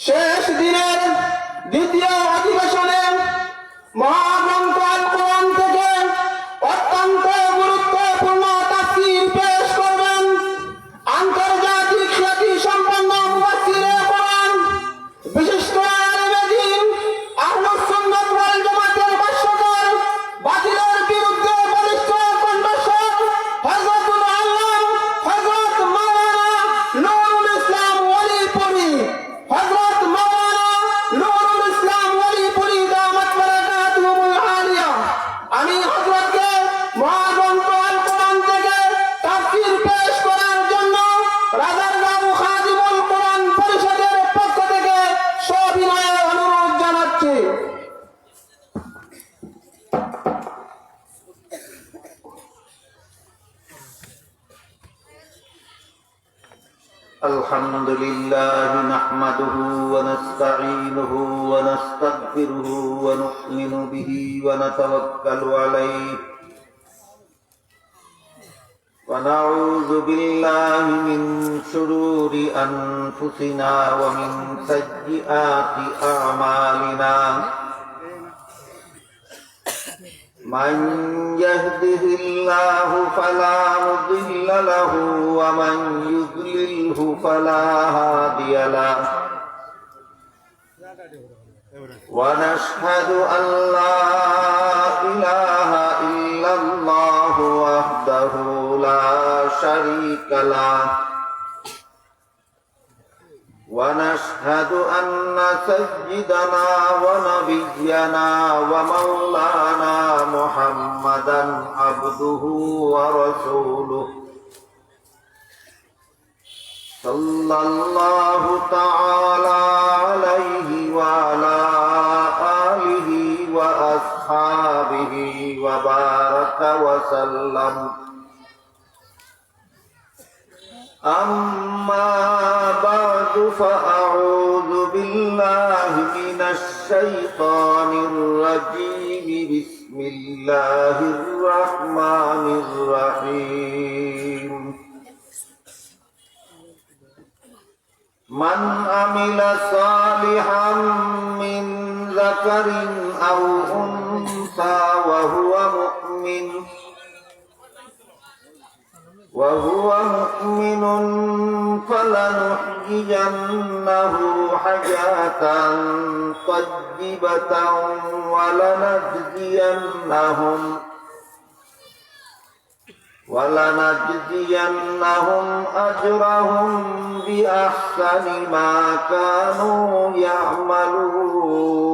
শেষ দিনের দ্বিতীয় অধিবেশনে মহাগ্রন্থ আল কোরআন থেকে অত্যন্ত গুরুত্বপূর্ণ তাফসীর পেশ করবেন আন্তর্জাতিক খ্যাতি সম্পন্ন মুফাসসিরে কোরআন বিশিষ্ট আলেমে দ্বীন আহলুস সুন্নাত ওয়াল জামাতের ভাষ্যকার বাতিলের বিরুদ্ধে বলিষ্ঠ কণ্ঠস্বর হযরতুল আল্লাম হযরত মাওলানা নুরুল ইসলাম ওয়ালিপুরী হযরত মাওলানা নুরুল ইসলাম ওয়ালিপুরী দামাত বারাকাতুহুল আলিয়া। আমি হযরতকে মহাগ্রন্থ আল কোরআন থেকে তাফসীর পেশ করার জন্য রাজারগাঁও খাদিমুল কোরআন পরিষদের পক্ষ থেকে সবিনয়ে অনুরোধ জানাচ্ছি। الحمد لله نحمده ونستعينه ونستغفره ونؤمن به ونتوكل عليه ونعوذ بالله من شرور أنفسنا ومن سيئات أعمالنا من يهده الله فلا مضل له ومن يضلله فلا هادي له ونشهد أن لا إله إلا الله وحده لا شريك له ونشهد أن سيدنا ونبينا ومولانا محمدا عبده ورسوله صلى الله تعالى عليه وعلى آله وأصحابه وبارك وسلم. أما بعد فأعوذ بالله من الشيطان الرجيم. بسم الله الرحمن الرحيم. من عمل صالحا من ذكر أو أنثى وهو مؤمن فلنحيينه حياة طيبة ولنجزينهم أجرهم بأحسن ما كانوا يعملون.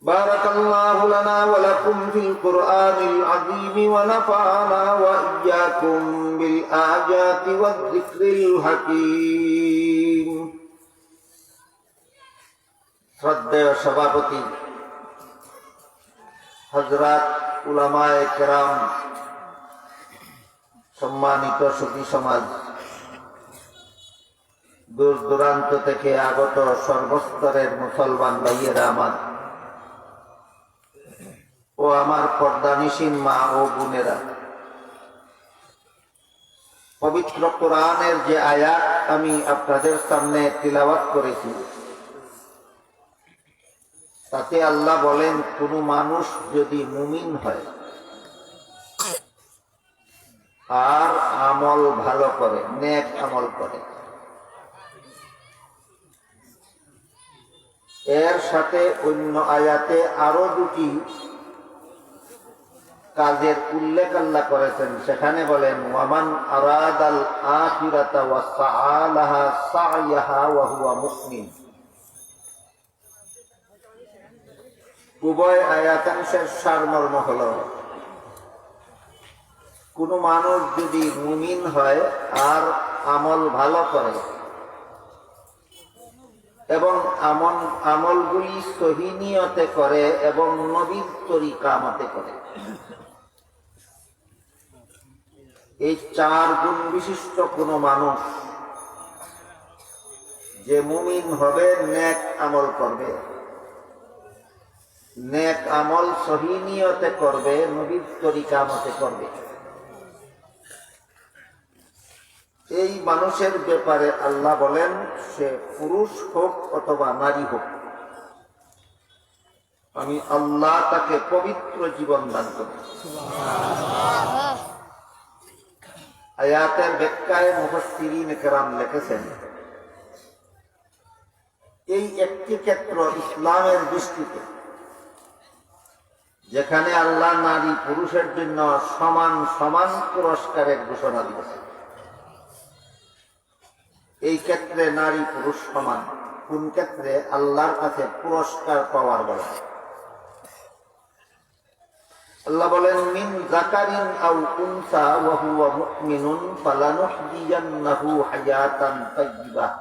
بارك الله لنا ولكم في القرآن العظيم ونفعنا وإياكم بالآيات والذكر الحكيم. শ্রদ্ধেয় সভাপতি হযরত উলামায়ে কেরাম, সম্মানিত সুধী সমাজ, দূর দূরান্ত থেকে আগত সর্বস্তরের মুসলমান ভাইয়েরা আমার ও আমার পর্দানিসীন মা ও বোনেরা, পবিত্র কোরআনের যে আয়াত আমি আপনাদের সামনে তিলাওয়াত করেছি, তাতে আল্লাহ বলেন, কোন মানুষ যদি মুমিন হয় আর আমল ভালো করে, নেক আমল করে, এর সাথে অন্য আয়াতে আরো দুটি কাজের উল্লেখ আল্লাহ করেছেন। সেখানে বলেন, ওয়ামান আরাদাল আখিরাতা ওয়া সাআলাহা সা'য়াহা ওয়া হুয়া মুমিন। উভয় আয়াতাংশের সারমর্ম হলো, কোন মানুষ যদি মুমিন হয় আর আমল ভালো করে এবং আমলগুলি সহি নিয়তে করে এবং নবীর তরিকা মতে করে, এই চার গুণ বিশিষ্ট কোন মানুষ যে মুমিন হবে, নেক আমল করবে, নেক আমল সহি নিয়তে করবে, নবীর তরিকা মতে করবে, এই মানুষের ব্যাপারে আল্লাহ বলেন, সে পুরুষ হোক অথবা নারী হোক, আমি আল্লাহ তাকে পবিত্র জীবন দান করি। আয়াতের ব্যাখ্যায় মুফাসসিরিন কেরাম লিখেছেন, এই একটি ক্ষেত্র ইসলামের দৃষ্টিতে যেখানে আল্লাহ নারী পুরুষের জন্য সমান সমান পুরস্কারের ঘোষণা দিয়েছেন। এই ক্ষেত্রে নারী পুরুষ সমান, কোন ক্ষেত্রে? আল্লাহর কাছে পুরস্কার পাওয়ার বলে। আল্লাহ বলেন, মিন যাকারিন আও উনসা ওয়া হুয়া মুমিনুন ফালানুহইয়ান্নাহু হায়াতান তাইয়্যিবাহ।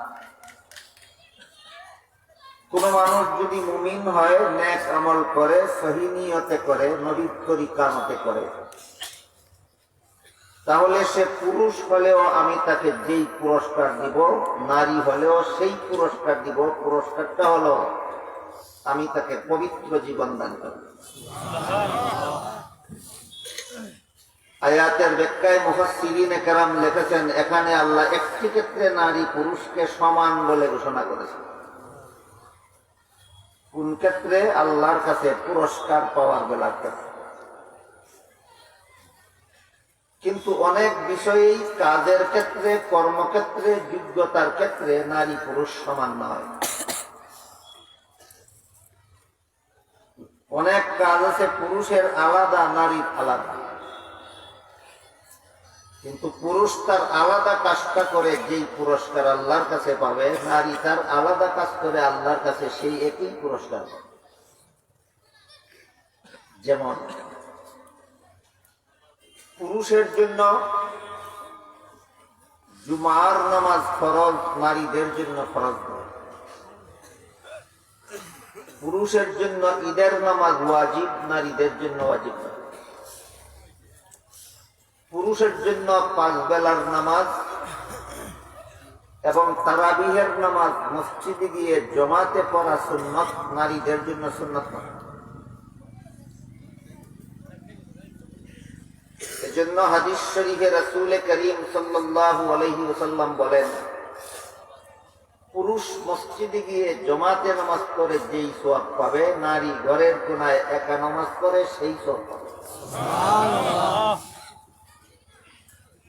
কোন মানুষ যদি মুমিন হয়, নেক আমল করে, সহিহ নিয়তে করে, নবীর তরিকা মতে করে, তাহলে সে পুরুষ হলেও আমি তাকে যেই পুরস্কার দিব, নারী হলেও সেই পুরস্কার দিব। পুরস্কারটা হলো আমি তাকে পবিত্র জীবন দান করব। আয়াতের ব্যাখ্যায় মুফাসসিরিন কেরাম লিখেছেন, এখানে আল্লাহ একটি ক্ষেত্রে নারী পুরুষকে সমান বলে ঘোষণা করেছেন। কোন ক্ষেত্রে? আল্লাহর কাছে পুরস্কার পাওয়ার বেলার ক্ষেত্রে। কিন্তু অনেক বিষয়েই, কাজের ক্ষেত্রে, কর্মক্ষেত্রে, যোগ্যতার ক্ষেত্রে নারী পুরুষ সমান নয়। অনেক কাজ আছে পুরুষের আলাদা, নারীর আলাদা, কিন্তু পুরুষ তার আলাদা কাজটা করে যেই পুরস্কার আল্লাহর কাছে পাবে, নারী তার আলাদা কাজ করে আল্লাহর কাছে সেই একই পুরস্কার পাবে। যেমন পুরুষের জন্য জুমার নামাজ ফরজ, নারীদের জন্য ফরজ নয়। পুরুষের জন্য ঈদের নামাজ ওয়াজিব, নারীদের জন্য ওয়াজিব নয়। পুরুষের জন্য 5 বেলার নামাজ এবং তারাবিহের নামাজ মসজিদে গিয়ে জমাতে পড়া সুন্নত, নারীদের জন্য সুন্নত নয়। এজন্য হাদিস শরীফে রাসূল করিম সাল্লাল্লাহু আলাইহি ওয়াসাল্লাম বলেন, পুরুষ মসজিদে গিয়ে জমাতে নামাজ পড়ে যেই সওয়াব পাবে, নারী ঘরের কোনায় একা নামাজ পড়ে সেই সওয়াব পাবে। সুবহানাল্লাহ।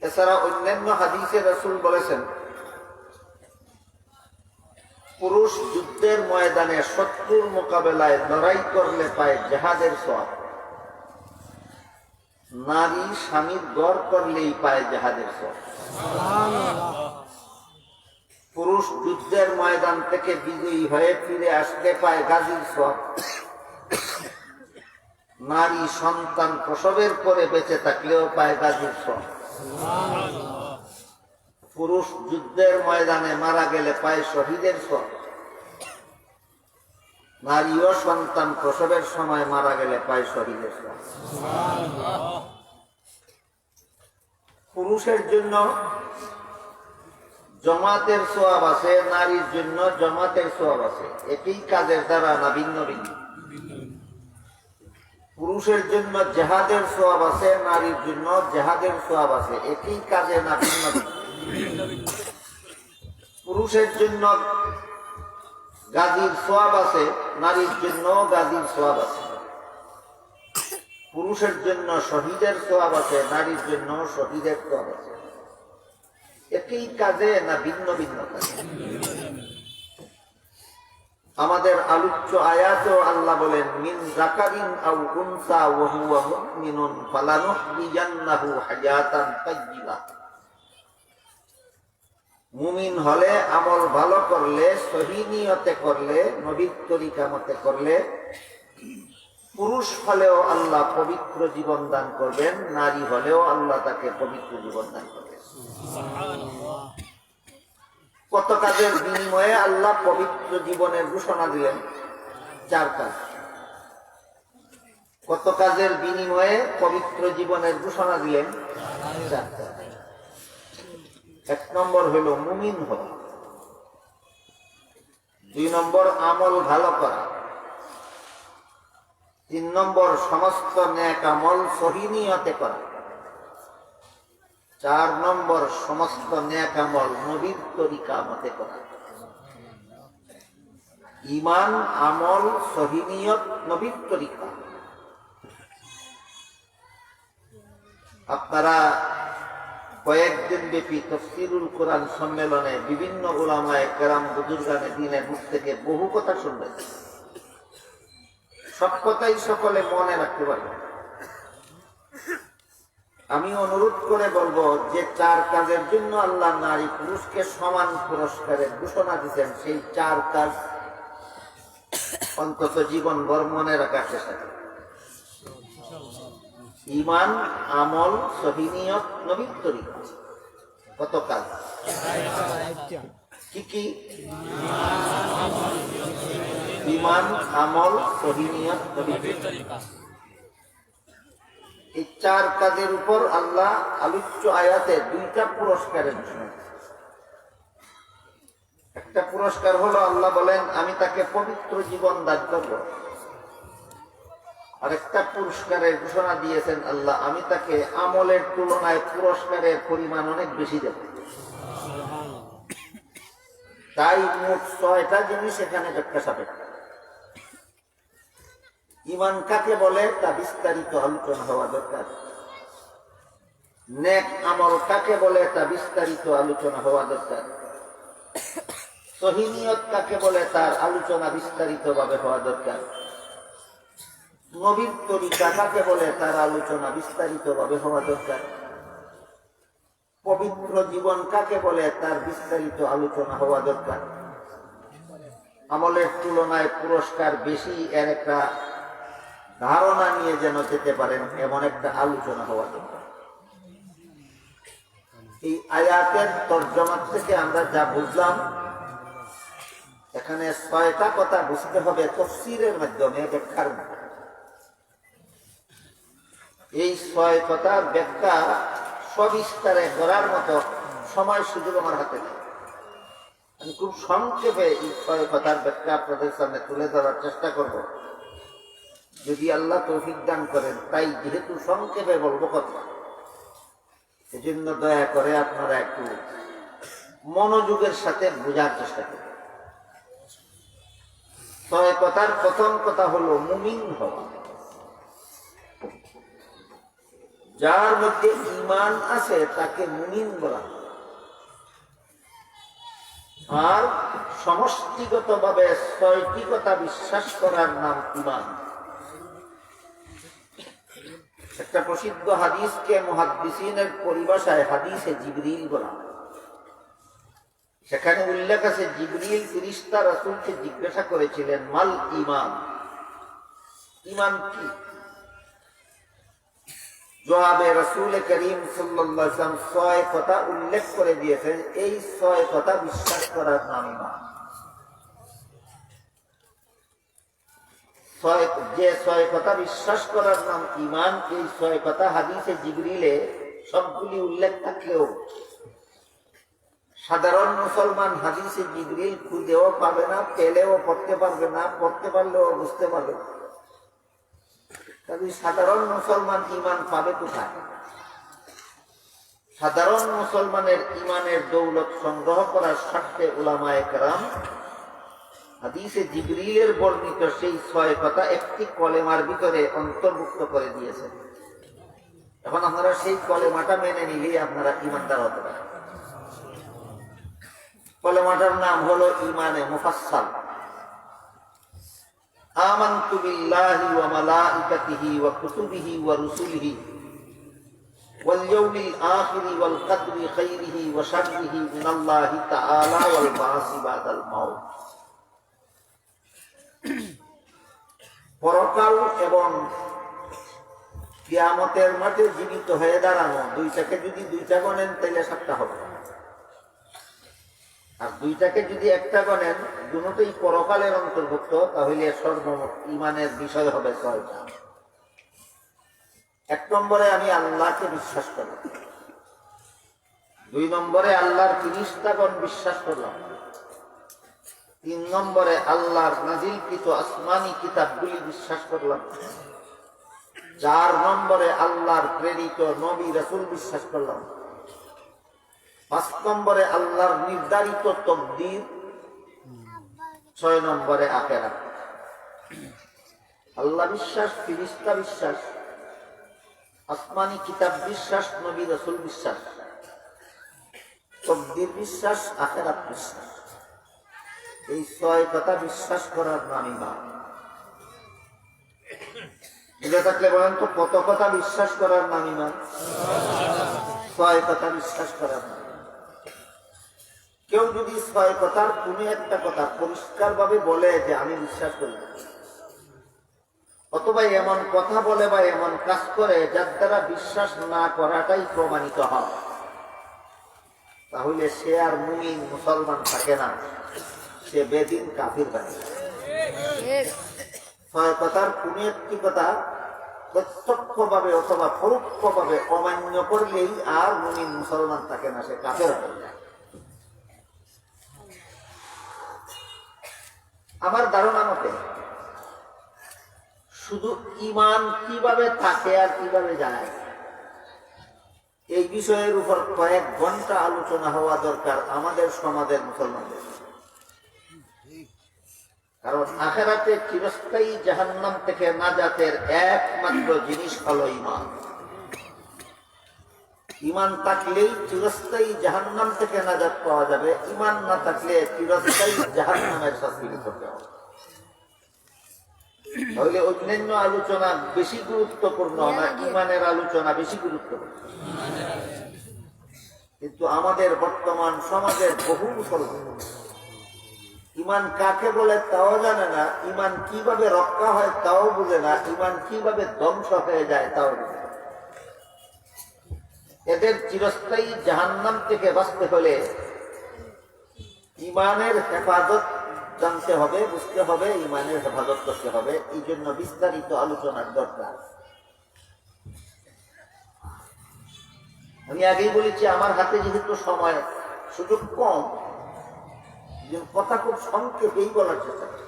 এছাড়া অন্যান্য হাদিসে রাসূল বলেছেন, পুরুষ যুদ্ধের ময়দানে শত্রুর মোকাবেলায় লড়াই করলে পায় জিহাদের সওয়াব, নারী স্বামীর ঘর করলেই পায় জিহাদের সওয়াব। পুরুষ যুদ্ধের ময়দান থেকে বিজয়ী হয়ে ফিরে আসলে পায় গাজীর সওয়াব, নারী সন্তান প্রসবের পরে বেঁচে থাকলেও পায় গাজীর সওয়াব। পুরুষ যুদ্ধের ময়দানে মারা গেলে পায় শহীদের সওয়াব, নারীও সন্তান প্রসবের সময় মারা গেলে পায় শহীদের সওয়াব। পুরুষের জন্য জমাতের সওয়াব আছে, নারীর জন্য জমাতের সওয়াব আছে, একই কাজের দ্বারা না ভিন্ন ভিন্ন। পুরুষের জন্য জিহাদের সওয়াব আছে, নারীর জন্য জিহাদের সওয়াব আছে, একই কাজে না ভিন্ন ভিন্ন। পুরুষের জন্য গাজীর সওয়াব আছে, নারীর জন্য গাজীর সওয়াব আছে। পুরুষের জন্য শহীদের সওয়াব আছে, নারীর জন্য শহীদের সওয়াব আছে, একই কাজে না ভিন্ন ভিন্ন কাজে। আমাদের আলোচ্য আয়াতেও আল্লাহ বলেন, মিন যাকারিন আও উনসা ওয়া হুয়া মুমিনুন ফালানুহইয়ান্নাহু হায়াতান তাইয়্যিবাহ। মুমিন হলে, আমল ভালো করলে, সহিহ নিয়তে করলে, নবীর তরিকা মতে করলে, পুরুষ হলেও আল্লাহ পবিত্র জীবন দান করবেন, নারী হলেও আল্লাহ তাকে পবিত্র জীবন দান করবেন। কত কাজের বিনিময়ে আল্লাহ পবিত্র জীবনের ঘোষণা দিলেন? 4 কাজ। কত কাজের বিনিময়ে পবিত্র জীবনের ঘোষণা দিলেন? 4 কাজ। 1 নম্বর হইল মুমিন হওয়া, 2 নম্বর আমল ভালো করা, 3 নম্বর সমস্ত নেক আমল সহিহ নিয়তে করা, 4 নম্বর সমস্ত নেক আমল নবীর তরিকা মতে করা। ঈমান, আমল, সহিহ নিয়ত নবীর তরিকা। আপনারা কয়েকদিন ব্যাপী তাফসীরুল কোরআন সম্মেলনে বিভিন্ন উলামায়ে কেরাম বুজুর্গানে দ্বীনের মুখ থেকে বহু কথা শুনবেন। সব কথাই সকলে মনে রাখতে পারবেন। আমি অনুরোধ করে বলবো যে 4 কাজের জন্য আল্লাহ নারী পুরুষকে সমান পুরস্কারের ঘোষণা দিয়েছেন, সেই 4 কাজ অন্তত জীবনভর মনে রাখার চেষ্টা করুন। ঈমান, আমল, সহিহ নিয়ত, নবীর তরিকা। কত কাজ? কি কি? ঈমান, আমল, সহিহ নিয়ত, নবীর তরিকা। এই 4 কাজের উপর আল্লাহ আলোচ্য আয়াতে 2টা পুরস্কারের ঘোষণা। একটা পুরস্কার হলো আল্লাহ বলেন আমি তাকে পবিত্র জীবন দান করব। আরেকটা পুরস্কারের ঘোষণা দিয়েছেন আল্লাহ আমি তাকে আমলের তুলনায় পুরস্কারের পরিমাণ অনেক বেশি দেব। তাই মোট 6টা জিনিস এখানে ব্যাখ্যা সাপেক্ষ। ঈমান কাকে বলে তা বিস্তারিত আলোচনা হওয়া দরকার। নেক আমল কাকে বলে তা বিস্তারিত আলোচনা হওয়া দরকার। সহিহ নিয়ত কাকে বলে তার আলোচনা বিস্তারিতভাবে হওয়া দরকার। নবীর তরিকা কাকে বলে তার আলোচনা বিস্তারিতভাবে হওয়া দরকার। পবিত্র জীবন কাকে বলে তার বিস্তারিত আলোচনা হওয়া দরকার। আমলের তুলনায় পুরস্কার বেশি এর একটা ধারণা নিয়ে যেন যেতে পারেন এমন একটা আলোচনা হওয়া দরকার। এই আয়াতের তরজমা থেকে আমরা যা বুঝলাম, এখানে 6টা কথা বুঝতে হবে তাফসীরের মাধ্যমে, ব্যাখ্যার মাধ্যমে। এই 6 কথার ব্যাখ্যা সবিস্তারে করার মতো সময় সুযোগ আমার হাতে নেই। আমি খুব সংক্ষেপে এই 6 কথার ব্যাখ্যা আপনাদের সামনে তুলে ধরার চেষ্টা করব, যদি আল্লাহ তৌফিক দান করেন। তাই যেহেতু সংক্ষেপে বলবো কথা, এজন্য দয়া করে আপনারা একটু মনোযোগের সাথে বোঝার চেষ্টা করুন। 6 কথার প্রথম কথা হলো মুমিন হওয়া। যার মধ্যে ঈমান আছে তাকে মুমিন বলা। আর সমষ্টিগতভাবে 6টি কথা বিশ্বাস করার নাম ঈমান। একটা প্রসিদ্ধ হাদিসকে মুহাদ্দিসিনের পরিভাষায় হাদিসে জিবরিল বলা। সেখানে উল্লেখ আছে জিবরিল ফেরেশতা রাসূলকে জিজ্ঞাসা করেছিলেন মাল ঈমান, ঈমান কি? জবাবে রাসূল করিম সাল্লাল্লাহু আলাইহি ওয়াসাল্লাম 6 কথা উল্লেখ করে দিয়েছেন। এই 6 কথা বিশ্বাস করার নাম ঈমান। যে 6 কথা বিশ্বাস করার নাম ঈমান, এই 6 কথা হাদিসে জিবরিলে সবগুলি উল্লেখ থাকলেও সাধারণ মুসলমান হাদিসে জিবরিল খুঁজেও পাবে না, পেলেও পড়তে পারবে না, পড়তে পারলেও বুঝতে পারবে না। তবে সাধারণ মুসলমান ঈমান পাবে কোথায়? সাধারণ মুসলমানের ঈমানের দৌলত সংগ্রহ করার স্বার্থে উলামায়ে কেরাম হাদিসে জিবরিলের বর্ণিত সেই 6 কথা একটি কলেমার ভিতরে অন্তর্ভুক্ত করে দিয়েছেন। এখন আপনারা সেই কলেমাটা মেনে নিলেই আপনারা ঈমানদার হতে পারেন। কলেমাটার নাম হলো ঈমানে মুফাসসাল। আমানতু বিল্লাহি ওয়া মালাইকাতিহি ওয়া কুতুবিহি ওয়া রুসুলিহি ওয়াল ইয়াউমিল আখিরি ওয়াল কদরি খাইরিহি ওয়া শাররিহি মিনাল্লাহি তাআলা ওয়াল বাসি বাদাল মাউত। পরকাল এবং কিয়ামতের মাঠে জীবিত হয়ে দাঁড়ানো, 2টাকে যদি 2টা গণেন তাহলে 7টা হবে, আর 2টাকে যদি 1টা গণেন, দুটোই পরকালের অন্তর্ভুক্ত, তাহলে সর্বমোট ঈমানের বিষয় হবে 6টা। 1 নম্বরে আমি আল্লাহকে বিশ্বাস করলাম। 2 নম্বরে আল্লাহর ফেরেশতাগণ বিশ্বাস করলাম। 3 নম্বরে আল্লাহর নাজিলকৃত আসমানি কিতাবগুলি বিশ্বাস করলাম। 4 নম্বরে আল্লাহর প্রেরিত নবী রাসূল বিশ্বাস করলাম। 5 নম্বরে আল্লাহর নির্ধারিত তকদির, 6 নম্বরে আখিরাত। আল্লাহ বিশ্বাস, ফেরেশতা বিশ্বাস, আসমানি কিতাব বিশ্বাস, নবী রাসূল বিশ্বাস, তকদির বিশ্বাস, আখিরাত বিশ্বাস। এই 6 কথা বিশ্বাস করার নাম ঈমান। বুঝে থাকলে বলেন তো কত কথা বিশ্বাস করার নাম ঈমান? 6 কথা বিশ্বাস করার নাম। কেউ যদি 6 কথার কোনো একটা কথা পরিষ্কার ভাবে বলে যে আমি বিশ্বাস করি, অথবা এমন কথা বলে বা এমন কাজ করে যার দ্বারা বিশ্বাস না করাটাই প্রমাণিত হয়, তাহলে সে আর মুমিন মুসলমান থাকে না, সে বেদিন কাফির বানে। 6 কথার কোন একটি কথা প্রত্যক্ষভাবে অথবা পরোক্ষভাবে অমান্য করলেই আর মুমিন মুসলমান থাকে না, সে কাফের হয়ে যায়। আমার ধারণা মতে শুধু ঈমান কিভাবে থাকে আর কিভাবে যায়, এই বিষয়ের উপর কয়েক ঘন্টা আলোচনা হওয়া দরকার আমাদের সমাজের মুসলমানদের। কারণ আখিরাতে চিরস্থায়ী জাহান্নাম থেকে নাজাতের একমাত্র জিনিস হলো ঈমান। ঈমান থাকলেই চিরস্থায়ী জাহান্নাম থেকে নাজাত পাওয়া যাবে, ঈমান না থাকলে চিরস্থায়ী জাহান্নামের শাস্তি করতে হবে। তাহলে অন্যান্য আলোচনা বেশি গুরুত্বপূর্ণ না ঈমানের আলোচনা বেশি গুরুত্বপূর্ণ? কিন্তু আমাদের বর্তমান সমাজের বহু মুসলমান ঈমান কাকে বলে তাও জানে না, ঈমান কিভাবে রক্ষা হয় তাও বুঝে না, ঈমান কিভাবে ধ্বংস হয়ে যায় তাও বুঝে না। এদের চিরস্থায়ী জাহান্নাম থেকে বাঁচতে হলে ঈমানের হেফাজত জানতে হবে, বুঝতে হবে, ঈমানের হেফাজত করতে হবে। এই জন্য বিস্তারিত আলোচনার দরকার। আমি আগেই বলেছি আমার হাতে যেহেতু সময় সুযোগ কম, কথা খুব সংক্ষেপেই বলার চেষ্টা করি।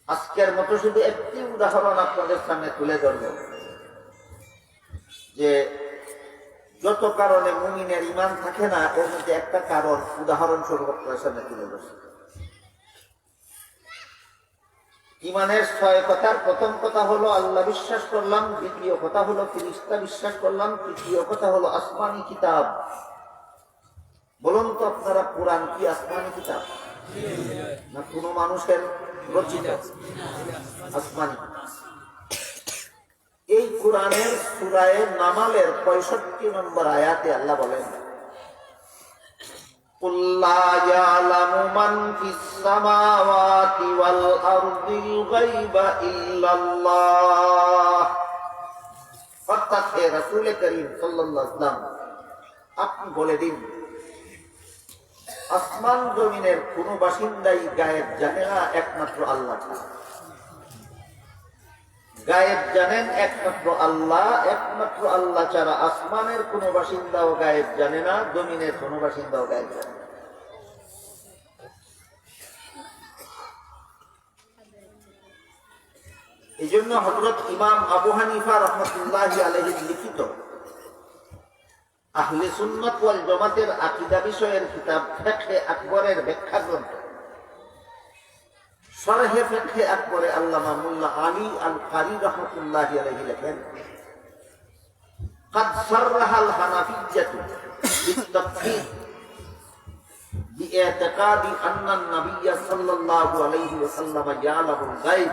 আজকের মতো শুধু একটি উদাহরণ আপনাদের সামনে তুলে ধরব যে যত কারণে মুমিনের ঈমান থাকে না, এর মধ্যে একটা কারণ উদাহরণস্বরূপ আপনাদের সামনে তুলে ধরছি। ঈমানের 6 কথার প্রথম কথা হলো আল্লাহ বিশ্বাস করলাম, দ্বিতীয় কথা হলো ফেরেশতা বিশ্বাস করলাম, তৃতীয় কথা হলো আসমানি কিতাব। বলুন তো আপনারা, কোরআন কি আসমানি কিতাব না কোন মানুষের রচিত? আসমানি। এই কোরআনের সূরা নামালের 65 নম্বর আয়াতে আল্লাহ বলেন, কুল লা ইয়ালামু মান ফিস সামাওয়াতি ওয়াল আরদিল গায়বা ইল্লাল্লাহ। অর্থাৎ হে রাসূল করিম সাল্লাল্লাহু আলাইহি ওয়াসাল্লাম, আপনি বলে দিন আসমান জমিনের কোন বাসিন্দাই গায়েব জানে না, একমাত্র আল্লাহ ছাড়া। গায়েব জানেন একমাত্র আল্লাহ, একমাত্র আল্লাহ ছাড়া আসমানের কোন বাসিন্দাও গায়েব জানে না, জমিনের কোন বাসিন্দাও গায়েব জানে না। এই জন্য হযরত ইমাম আবু হানিফা রাহমাতুল্লাহি আলাইহি লিখিত আহলে সুন্নাত ওয়াল জামাতের আকীদা বিষয়ের কিতাব ফিকহে আকবরের ব্যাখ্যা গ্রন্থ শরহে ফিকহে আকবরে আল্লামা মুল্লা আলী আল কারি রাহমাতুল্লাহি আলাইহি লেখেন, قد صرح الحنفية بالتوحيد باعتقاد أن النبي صلى الله عليه وسلم يعلم الغيب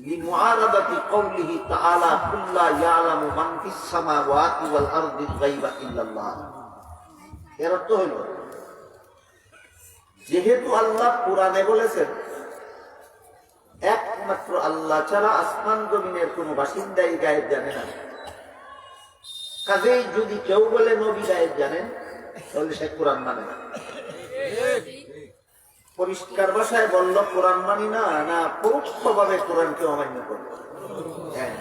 لمعارضة قوله تعالى قل لا يعلم من في السماوات والأرض الغيب إلا الله। এর অর্থ হলো, যেহেতু আল্লাহ কোরআনে বলেছেন একমাত্র আল্লাহ ছাড়া আসমান জমিনের কোন বাসিন্দাই গায়েব জানে না, কাজেই যদি কেউ বলে নবী গায়েব জানেন তাহলে সে কোরআন মানে না। পরিষ্কার ভাষায় বলল কোরআন মানি না, না পরোক্ষভাবে কোরআনকে অমান্য করব। হ্যাঁ,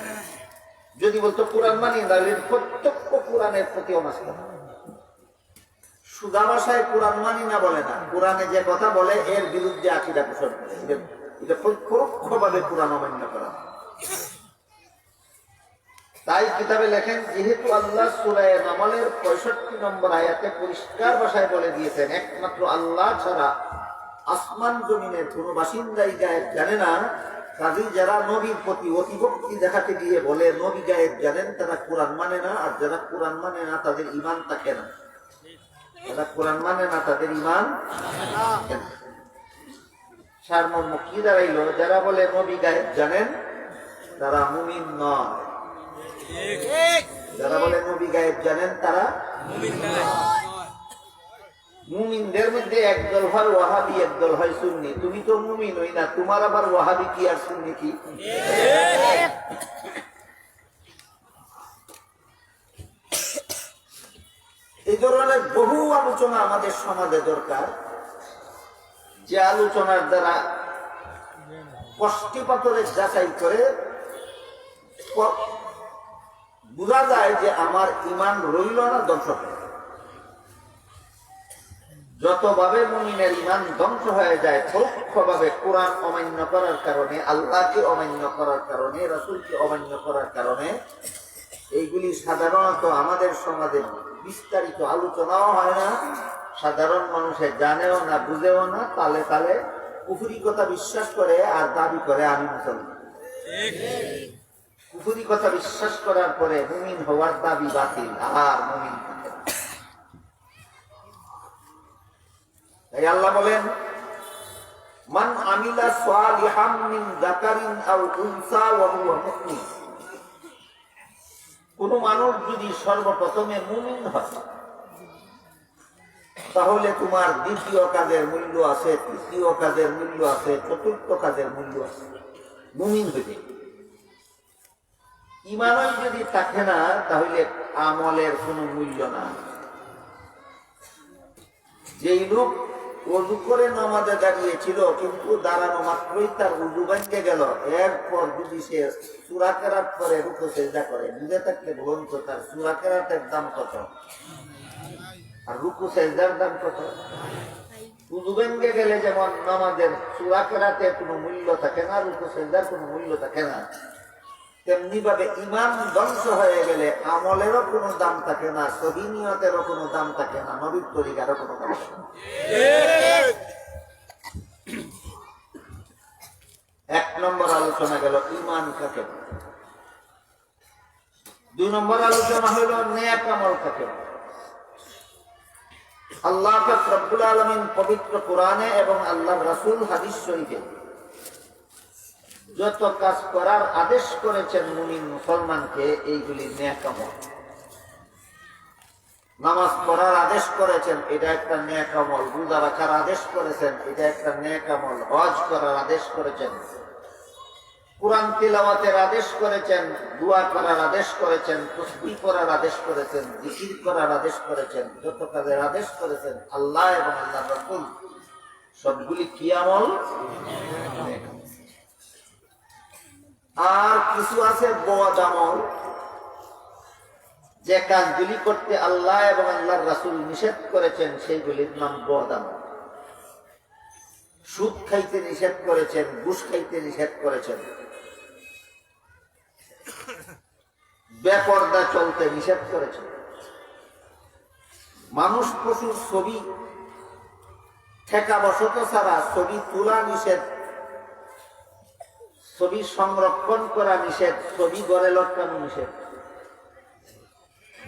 যদি বলতো কোরআন মানি তাহলে প্রত্যক্ষ কোরআনের প্রতি অনাস্থা। সুদা ভাষায় কোরআন মানি না বলে না, কোরআনে যে কথা বলে এর বিরুদ্ধে আকীদা পোষণ করে, এটা পরোক্ষভাবে কোরআন অমান্য করা। তাই কিতাবে লেখেন, যেহেতু আল্লাহ সূরা নামলের 65 নম্বর আয়াতে পরিষ্কার ভাষায় বলে দিয়েছেন একমাত্র আল্লাহ ছাড়া আসমান জমিনের কোন বাসিন্দাই গায়েব জানে না, কাজেই যারা নবীর প্রতি অতিভক্তি দেখাতে গিয়ে বলে নবী গায়েব জানেন, তারা কোরআন মানে না। আর যারা কোরআন মানে না তাদের ঈমান থাকে না। যারা কোরআন মানে না তাদের ঈমান থাকে না। সারমর্ম কি দাঁড়াইলো? যারা বলে নবী গায়েব জানেন তারা মুমিন নয়। যারা বলে নবী গায়েব জানেন তারা মুমিন নয়। মুমিনদের মধ্যে একদল হয় ওয়াহাবি, একদল হয় সুন্নি। তুমি তো মুমিন হই না, তোমার আবার ওয়াহাবি কি আর সুন্নি কি? এই ধরনের বহু আলোচনা আমাদের সমাজে দরকার, যে আলোচনার দ্বারা কষ্টি পাথরে যাচাই করে বোঝা যায় যে আমার ঈমান রইল না ধ্বংস হয়ে। যতভাবে মুমিনের ঈমান ধ্বংস হয়ে যায় পরোক্ষভাবে কোরআন অমান্য করার কারণে, আল্লাহকে অমান্য করার কারণে, রাসূলকে অমান্য করার কারণে, এইগুলি সাধারণত আমাদের সমাজে বিস্তারিত আলোচনাও হয় না, সাধারণ মানুষে জানেও না, বুঝেও না, তালে তালে কুফরি কথা বিশ্বাস করে আর দাবি করে আমি মুসলমান। কুফরি কথা বিশ্বাস করার পরে মুমিন হওয়ার দাবি বাতিল, আর মুমিন থাকে না। তাই আল্লাহ বলেন, মান আমিলা সালিহাম মিন যাকারিন আও উনসা ওয়া হুয়া মুমিন। কোন মানুষ যদি সর্বপ্রথমে মুমিন হয়, তাহলে তোমার দ্বিতীয় কাজের মূল্য আছে, তৃতীয় কাজের মূল্য আছে, চতুর্থ কাজের মূল্য আছে। মুমিন হইতে ঈমানই যদি থাকে না, তাহলে আমলের কোনো মূল্য না। যেই লোক ওযু করে নামাজে দাঁড়িয়েছিল, কিন্তু দাঁড়ানো মাত্রই তার ওযু ভেঙে গেল, এরপর যদি সে সূরা কেরাত করে রুকু সিজদা করে, বুঝে থাকলে বলুন তো তার সূরা কেরাতের দাম কত আর রুকু সিজদার দাম কত? ওযু ভেঙে গেলে যেমন নামাজের সূরা কেরাতের কোনো মূল্য থাকে না, রুকু সিজদার কোনো মূল্য থাকে না, তেমনি ভাবে ঈমান ধ্বংস হয়ে গেলে আমলেরও কোনো দাম থাকে না, সহিহ নিয়তেরও কোনো দাম থাকে না, নবীর তরিকারও কোনো দাম থাকে না। এক নম্বর আলোচনা গেল ঈমান কাকে বলে। দুই নম্বর আলোচনা হলো নেক আমল কাকে বলে। আল্লাহ পাক রব্বুল আলামিন পবিত্র কোরআনে এবং আল্লাহর রাসূল হাদিস শরীফে যত কাজ করার আদেশ করেছেন মুমিন মুসলমানকে, এইগুলি নেক আমল। নামাজ পড়ার আদেশ করেছেন, এটা একটা নেক আমল। রোজা রাখার আদেশ করেছেন, এটা একটা নেক আমল। হজ করার আদেশ করেছেন, কুরআন তিলাওয়াতের আদেশ করেছেন, দোয়া করার আদেশ করেছেন, তাসবিহ করার আদেশ করেছেন, জিকির করার আদেশ করেছেন, যত কাজের আদেশ করেছেন আল্লাহ এবং আল্লাহর রাসূল, সবগুলি কি আমল? আর কিছু আছে বদ আমল, যে কাজগুলি করতে আল্লাহ এবং আল্লাহর রাসূল নিষেধ করেছেন, সেইগুলির নাম বদ আমল। সুদ খাইতে নিষেধ করেছেন, ঘুষ খাইতে নিষেধ করেছেন, বেপরদা চলতে নিষেধ করেছেন, মানুষ পশুর ছবি ঠেকাবশত ছাড়া ছবি তোলা নিষেধ, ছবি সংরক্ষণ করা নিষেধ, ছবি গড়ে লটকানো নিষেধ।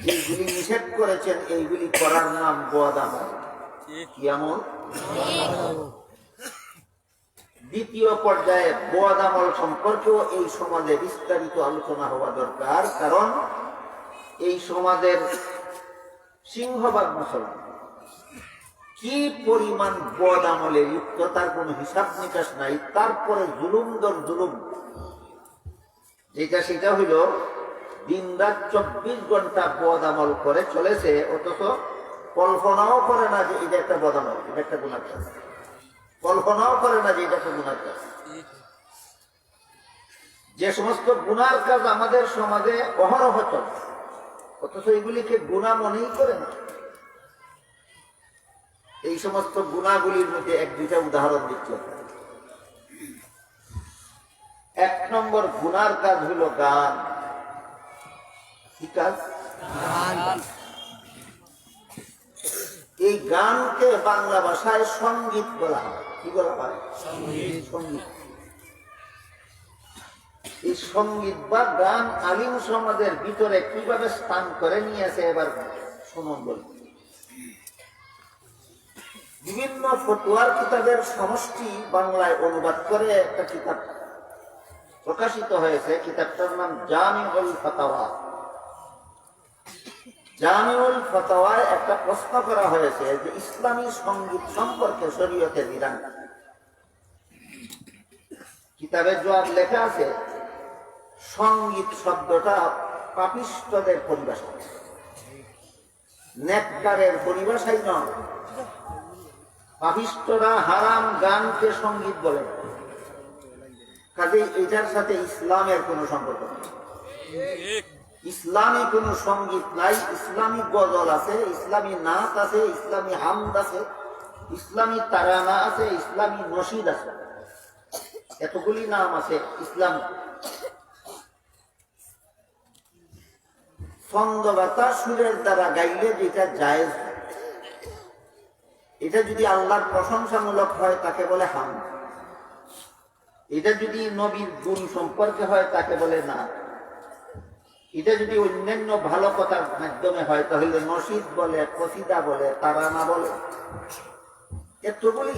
যেগুলি নিষেধ করেছেন এইগুলি করার নাম বদ আমল। কি আমল? দ্বিতীয় পর্যায়ে বদ আমল সম্পর্কেও এই সমাজে বিস্তারিত আলোচনা হওয়া দরকার, কারণ এই সমাজের সিংহভাগ মুসলমান কি পরিমাণ বদ আমলে লিপ্ত তার কোন হিসাব নিকাশ নাই। তারপরে জুলুম দর জুলুম, যেটা সেটা হইল দিন রাত 24 ঘন্টা বদ আমল করে চলেছে, অথচ কল্পনাও করে না যে এটা একটা বদ আমল, এটা একটা গুনাহ কাজ। কল্পনাও করে না যে এটা একটা গুনাহ কাজ। যে সমস্ত গুনার কাজ আমাদের সমাজে অহরহ চলে, অথচ এগুলিকে গুনাহ মনেই করে না। এই সমস্ত গুনাহগুলির মধ্যে এক দুইটা উদাহরণ দিচ্ছি। এক নম্বর গুনার কাজ হলো গান। কি কাজ? এই গানকে বাংলা ভাষায় সঙ্গীত বলা হয়। কি বলা হয়? সঙ্গীত। এই সঙ্গীত বা গান আলিম সমাজের ভিতরে কিভাবে স্থান করে নিয়েছে এবার শুনুন বলি। বিভিন্ন ফতোয়ার কিতাবের সমষ্টি বাংলায় অনুবাদ করে একটা কিতাব প্রকাশিত হয়েছে। কিতাবটার নাম জামিউল ফাতাওয়া। জামিউল ফাতাওয়ায় একটা প্রশ্ন করা হয়েছে যে ইসলামী সঙ্গীত সম্পর্কে শরীয়তের বিধান। কিতাবের জবাব লেখা আছে, সঙ্গীত শব্দটা পাপিষ্ঠদের পরিভাষা, নেককারের পরিভাষাই নয়। পাপিষ্ঠরা হারাম গানকে সঙ্গীত বলে, কাজেই এটার সাথে ইসলামের কোনো সম্পর্ক নেই। ইসলামী কোন সঙ্গীত নাই। ইসলামী গজল আছে, ইসলামী নাচ আছে, ইসলামী হামদ আছে, ইসলামী তারানা আছে, ইসলামী নশিদ আছে, এতগুলি নাম আছে ইসলাম। ছন্দবাতা সুরের দ্বারা গাইলে যেটা জায়েজ, এটা যদি আল্লাহর প্রশংসামূলক হয় তাকে বলে হামদ। এটা যদি নবীর গুণ সম্পর্কে হয় তাকে বলে না। এটা যদি অন্যান্য ভালো কথার মাধ্যমে হয় তাহলে নশিদ বলে, কসিদা বলে, তারানা বলে। এতগুলি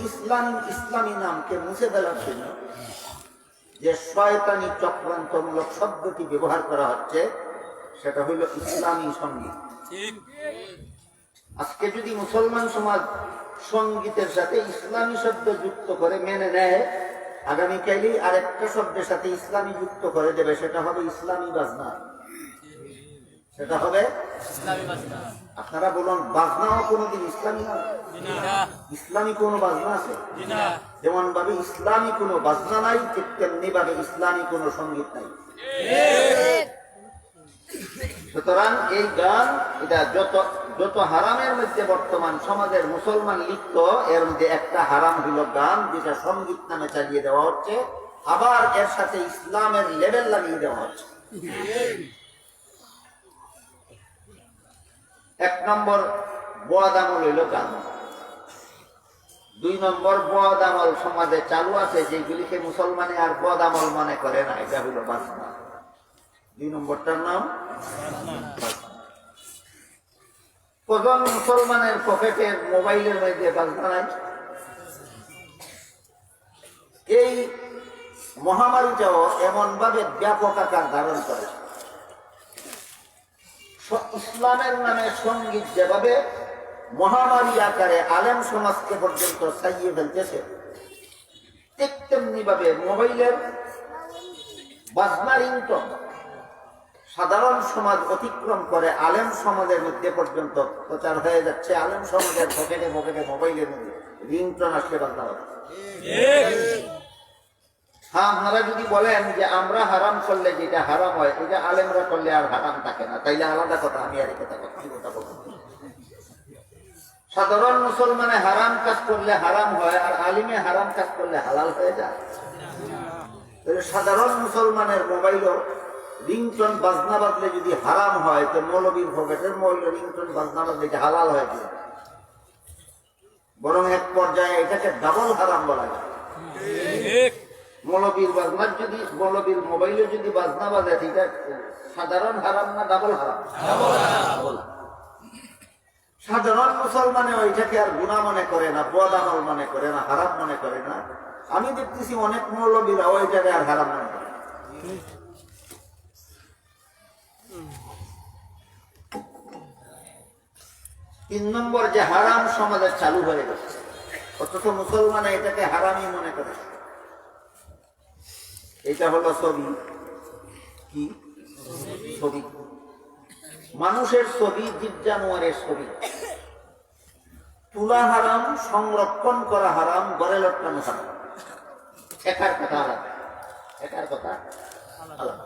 ইসলামী নামকে মুছে ফেলার জন্য যে শয়তানি চক্রান্তমূলক শব্দটি ব্যবহার করা হচ্ছে সেটা হইল ইসলামী সঙ্গীত। আজকে যদি মুসলমান সমাজ সঙ্গীতের সাথে ইসলামী শব্দ যুক্ত করে মেনে নেয়, আগামীকালই আরেকটা শব্দের সাথে ইসলামী যুক্ত করে দেবে, সেটা হবে ইসলামী বাজনা। সেটা হবে আপনারা বলুন, বাজনাও কোনদিন ইসলামী না? ইসলামী কোন বাজনা আছে? যেমন ভাবে ইসলামী কোন বাজনা নাই, ঠিক তেমনি ভাবে ইসলামী কোন সঙ্গীত নাই। সুতরাং এই গান, এটা যত হারামের মধ্যে বর্তমান সমাজের মুসলমান লিপ্ত, এর মধ্যে একটা হারাম হইল গান, যেটা সঙ্গীত নামে চালিয়ে দেওয়া হচ্ছে, আবার এর সাথে ইসলামের লেভেল লাগিয়ে দেওয়া হচ্ছে। এক নম্বর বদ আমল হইল গান। দুই নম্বর বদ আমল সমাজে চালু আছে, যেগুলিকে মুসলমানে আর বদ আমল মনে করে না, এটা হইল বাজনা। দুই নম্বরটার নাম কজন মুসলমানের পকেটের মোবাইলের মধ্যে বাজনা নাই? এই মহামারীটাও এমন ভাবে ব্যাপক আকার ধারণ করে। ইসলামের নামে সঙ্গীত যেভাবে মহামারী আকারে আলেম সমাজকে পর্যন্ত ছাইয়ে ফেলতেছে, ঠিক তেমনি ভাবে মোবাইলের বাজনা রিংটন সাধারণ সমাজ অতিক্রম করে আলেম সমাজের মধ্যে পর্যন্ত প্রচার হয়ে যাচ্ছে। আলেম সমাজের পকেটে পকেটে মোবাইলের মধ্যে রিংটন আসলে বাজনা হবে। হ্যাঁ, আপনারা যদি বলেন যে আমরা হারাম করলে যেটা হারাম হয়, এটা আলেমরা করলে আর হারাম থাকে না, তাইলে আলাদা কথা। আমি আর কথা বলবো, সাধারণ মুসলমানে হারাম কাজ করলে হারাম হয়, আর আলিমে হারাম কাজ করলে হালাল হয়ে যায়। সাধারণ মুসলমানের মোবাইলও রিংটন বাজনা বাজলে যদি হারাম হয়, তো মৌলবীর পকেটের মোবাইল রিংটন বাজনা বাজলে হালাল হয়ে যায়। বরং এক পর্যায়ে এটাকে ডাবল হারাম বলা যায়। মৌলবীর বাজনার যদি, মৌলবীর মোবাইলে যদি বাজনা বাজে, এটা সাধারণ হারাম না ডাবল হারাম? সাধারণ মুসলমানে ওইটাকে আর গুনাহ মনে করে না, বদ আমল মনে করে না, হারাম মনে করে না। আমি দেখতেছি অনেক মৌলবীরা ওইটাকে আর হারাম মনে করে। তিন নম্বর যে হারাম সমাজে চালু হয়ে গেছে, অথচ মুসলমানে এটাকে হারামই মনে করে, এটা হলো ছবি। কি ছবি? মানুষের ছবি, জীব জানোয়ারের ছবি। তুলা হারাম, সংরক্ষণ করা হারাম, গড়ে লটকানো হারাম। একার কথা আলাদা, একার কথা আলাদা।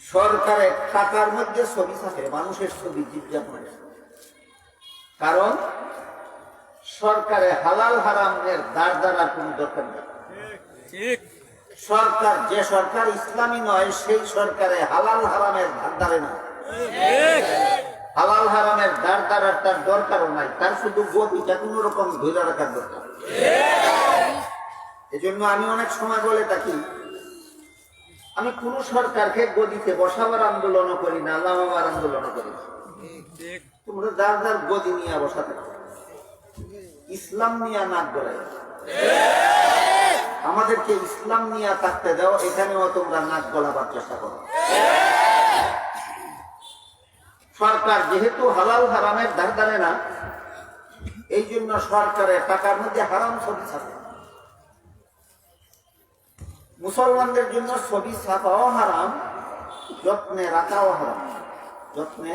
সরকারের টাকার মধ্যে ছবি থাকে, মানুষের ছবি, জীব জানোয়ারের। কারণ সরকারে হালাল হারামের দাঁড় দাঁড়ার কোন দরকার নেই। সরকার, যে সরকার ইসলামী নয় সেই সরকারে হালাল হারামের ধার ধারে না। হালাল হারামের ধার ধারার তার দরকারও নাই, তার শুধু গতিটা কোন রকম ধরে রাখার দরকার। এজন্য আমি অনেক সময় বলে থাকি, আমি কোন সরকারকে গদিতে বসাবার আন্দোলনও করি না, নামাবার আন্দোলনও করি না। তোমরা যার যার গদি নিয়ে বসা থাকো, ইসলাম নিয়ে নাক গলায়, আমাদেরকে ইসলাম নিয়ে থাকতে দাও, এখানেও তোমরা নাক গলাবার চেষ্টা করো। সরকার যেহেতু হালাল হারামের ধার ধারে না, এই জন্য সরকারের টাকার মধ্যে হারাম ছবি ছাপে। মুসলমানদের জন্য ছবি ছাপাও হারাম, যত্নে রাখাও হারাম, যত্নে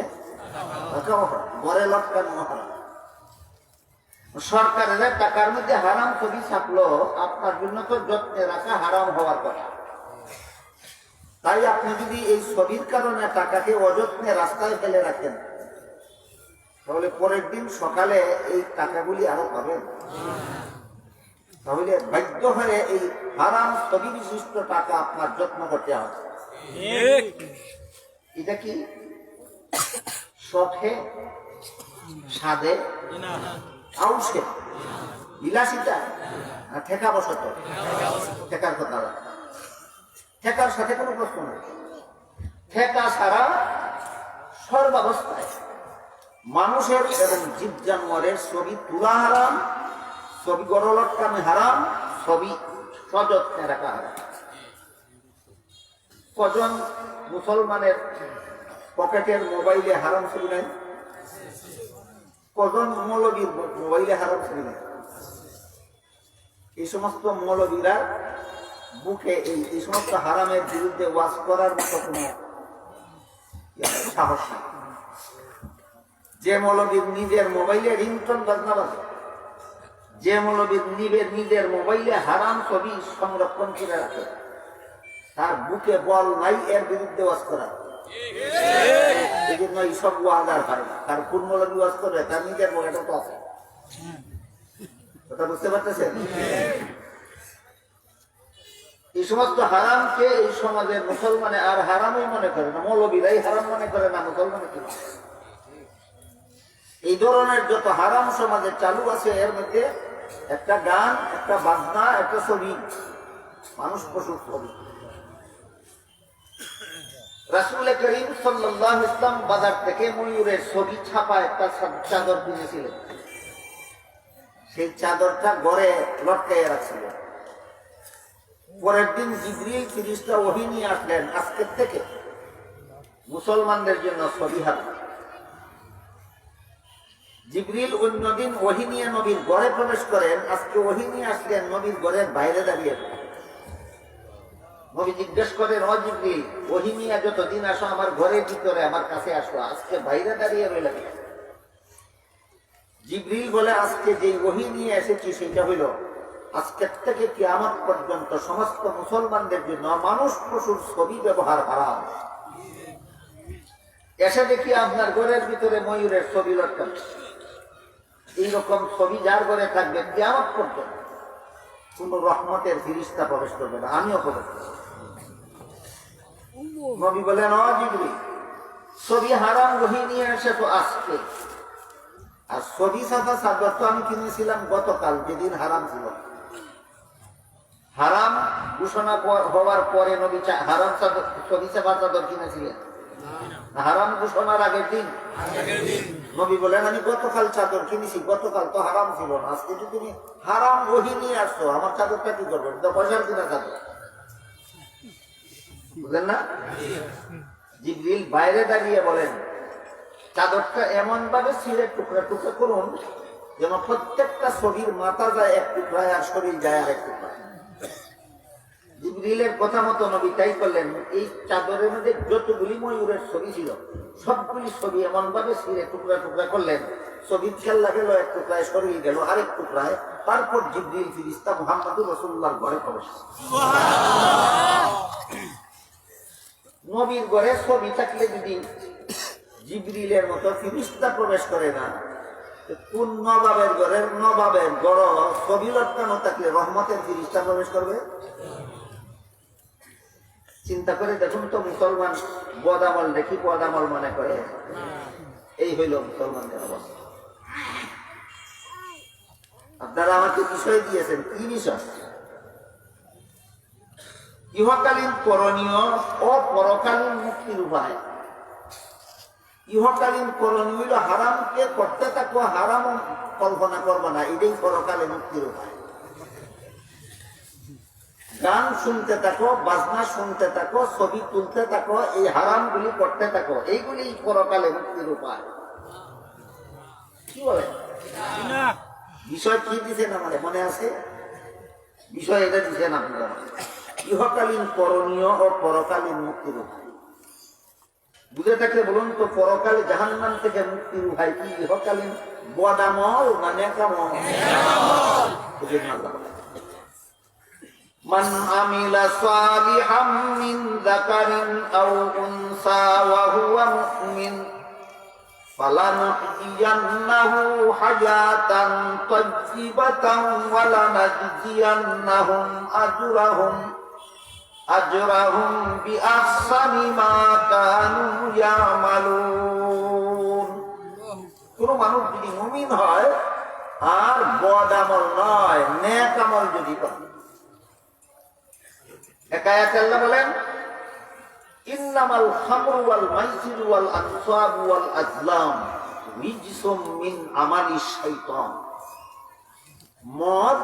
রাখাও হারাম, ঘরে লটকানো হারাম। সরকারের টাকার মধ্যে হারাম ছবি ছাপলো, আপনার জন্য তো যত্নে রাখা হারাম হওয়ার কথা। তাই আপনি যদি এই ছবির কারণে টাকাকে অযত্নে রাস্তায় ফেলে রাখেন, তাহলে পরের দিন সকালে এই টাকাগুলি আরো পাবেন। তাহলে বাধ্য হয়ে এই হারাম ছবি বিশিষ্ট টাকা আপনার যত্ন করতে হবে। এটা কি শখে, সাদে, আউসে, বিলাসিতা, ঠেকা বসত? ঠেকার কথা, ঠেকার সাথে কোনো প্রশ্ন নেই। ঠেকা ছাড়া সর্বাবস্থায় মানুষের এবং জীব জানোয়ারের ছবি তোলা হারাম, ছবি গড়লটকানো হারাম, ছবি সযত্নে রাখা হারাম। কজন মুসলমানের পকেটের মোবাইলে হারাম ছবি নাই? কজন মৌলবীর মোবাইলে হারাম ছবি নাই? এই সমস্ত মৌলবীরা বুকে এই সমস্ত হারামের বিরুদ্ধে ওয়াজ করার মতো কোন সাহস নেই। যে মৌলবীর নিজের মোবাইলে রিংটোন বাজনা বাজে, যে মৌলবীর নিজের মোবাইলে হারাম ছবি সংরক্ষণ করে রাখে, তার বুকে বল নাই এর বিরুদ্ধে ওয়াজ করা। এই জন্য এইসব ওয়াজ আর হয় না। তার কোন মৌলবী ওয়াজ করবে, তার নিজের মোবাইলটা তো আছে। কথা বুঝতে পারতেছেন? এই সমস্ত হারামকে এই সমাজের মুসলমানে আর হারামই মনে করে না, মৌলবীরাই হারাম মনে করে না, মুসলমানে কি? এই ধরনের যত হারাম সমাজে চালু আছে, এর মধ্যে একটা গান, একটা বাজনা, একটা ছবি, মানুষ পশুর ছবি। রাসূল করিম সাল্লাল্লাহু আলাইহি ওয়াসাল্লাম বাজার থেকে ময়ূরের ছবি ছাপা একটা চাদর কিনেছিলেন। সেই চাদরটা ঘরে লটকাইয়া রাখছিলেন। পরের দিন জিবরিল ফেরেশতা ওহী নিয়ে আসলেন, আজকের থেকে মুসলমানদের জন্য ছবি হারাম। জিবরিল অন্যদিন ওহী নিয়ে নবীর ঘরে প্রবেশ করেন, আজকে ওহী নিয়ে আসলেন নবীর ঘরের বাইরে দাঁড়িয়ে। নবী জিজ্ঞেস করেন, ও জিবরিল, ওহী নিয়ে যতদিন আসো আমার ঘরের ভিতরে আমার কাছে আসো, আজকে বাইরে দাঁড়িয়ে রইল। জিবরিল বলে, আজকে যে ওহী নিয়ে এসেছি সেটা হইল, আজকের থেকে কিয়ামত পর্যন্ত সমস্ত মুসলমানদের জন্য মানুষ পশুর ছবি ব্যবহার হারাম। এসে দেখি আপনার ঘরের ভিতরে ময়ূরের ছবি লটকানো। এইরকম ছবি যার ঘরে থাকবে কিয়ামত পর্যন্ত কোন রহমতের ফেরেশতা প্রবেশ করবে না, আমিও প্রবেশ করব। নবী বলেন, ও জিবরিল, ছবি হারাম ওহী নিয়ে এসে তো আজকে, আর ছবি ছাপা চাদর তো আমি কিনেছিলাম গতকাল, যেদিন হারাম ছিল। হারাম ঘোষণা হওয়ার পরে নবী হারাম ছবি ছাপা চাদর কিনেছিলেন? হারাম ঘোষণার আগের দিন নবী বলেন, আমি গতকাল চাদর কিনেছি, গতকাল তো হারাম ছিল না, আজকে যদি তুমি হারাম ওহী নিয়ে আসছো, আমার চাদরটা কি করবো? পয়সার কিনা চাদর, বুঝলেন না? জিবরিল বাইরে দাঁড়িয়ে বলেন, চাদরটা এমন ভাবে ছিঁড়ে টুকরা টুকরা করুন যেন প্রত্যেকটা ছবির মাথা যায় এক টুকরায় আর শরীর যায় আর এক টুকরায়। জিবরিলের কথা মতো নবী তাই করলেন। এই চাদরের মধ্যে যতগুলি ময়ূরের ছবি ছিল সবগুলি ছবি এমন ভাবে ছিঁড়ে টুকরা টুকরা করলেন, ছবির খেলা গেল এক টুকরায়, শরীর গেল আরেক টুকরায়। তারপর জিবরিল ফেরেশতা মুহাম্মদুর রাসূলুল্লাহর ঘরে প্রবেশ। নবীর ঘরে ছবি থাকলে যদি জিবরিলের মতো ফেরেশতা প্রবেশ করে না, কোন নবাবের ঘরের নবাবের বড় ছবি লটকানো থাকলে রহমতের ফেরেশতা প্রবেশ করবে? চিন্তা করে দেখুন তো, মুসলমান বদামল দেখি বদামল মনে করে। এই হইল মুসলমানদের অবস্থা। আপনারা আমাকে বিষয় দিয়েছেন, কি বিষয়? ইহকালীন করণীয় ও পরকালীন মুক্তির উপায়। ইহকালীন করণীয় হইল হারামকে করতে থাকো, হারাম কল্পনা করবো না, এটাই পরকালে মুক্তির উপায়। গান শুনতে থাকো, বাজনা শুনতে থাকো, ছবি তুলতে থাকো, এই হারামগুলি করতে থাকো, এইগুলি পরকালে মুক্তির উপায়। কি বলে বিষয়? কি দিচ্ছেন আমাদের মনে আছে? বিষয় এটা দিচ্ছেন আপনারা, ইহকালীন করণীয় ও পরকালীন মুক্তির উপায়। বুঝে থাকলে বলুন তো, পরকালে জাহান্নাম থেকে মুক্তির উপায় কি? ইহকালীন বদামল না নেকামল? মান আমিলা সালিহাম মিন যাকারিন আও উনসা ওয়া হুয়া মুমিন ফালানুহইয়ান্নাহু হায়াতান তাইয়্যিবাতান ওয়া লানাজজিয়ান্নাহুম আজরাহুম বিআহসানি মা কানু ইয়ামালুন। কোন মানুষ যদি মুমিন হয় আর বদামল নয়, নেক আমল যদি করে, একায়াত আল্লাহ বলেন, ইন্নামাল খামরু ওয়াল মাইসিরু ওয়াল আনসাবু ওয়াল আজলাম রিজসুম মিন আমালিশ শাইতান। মদ,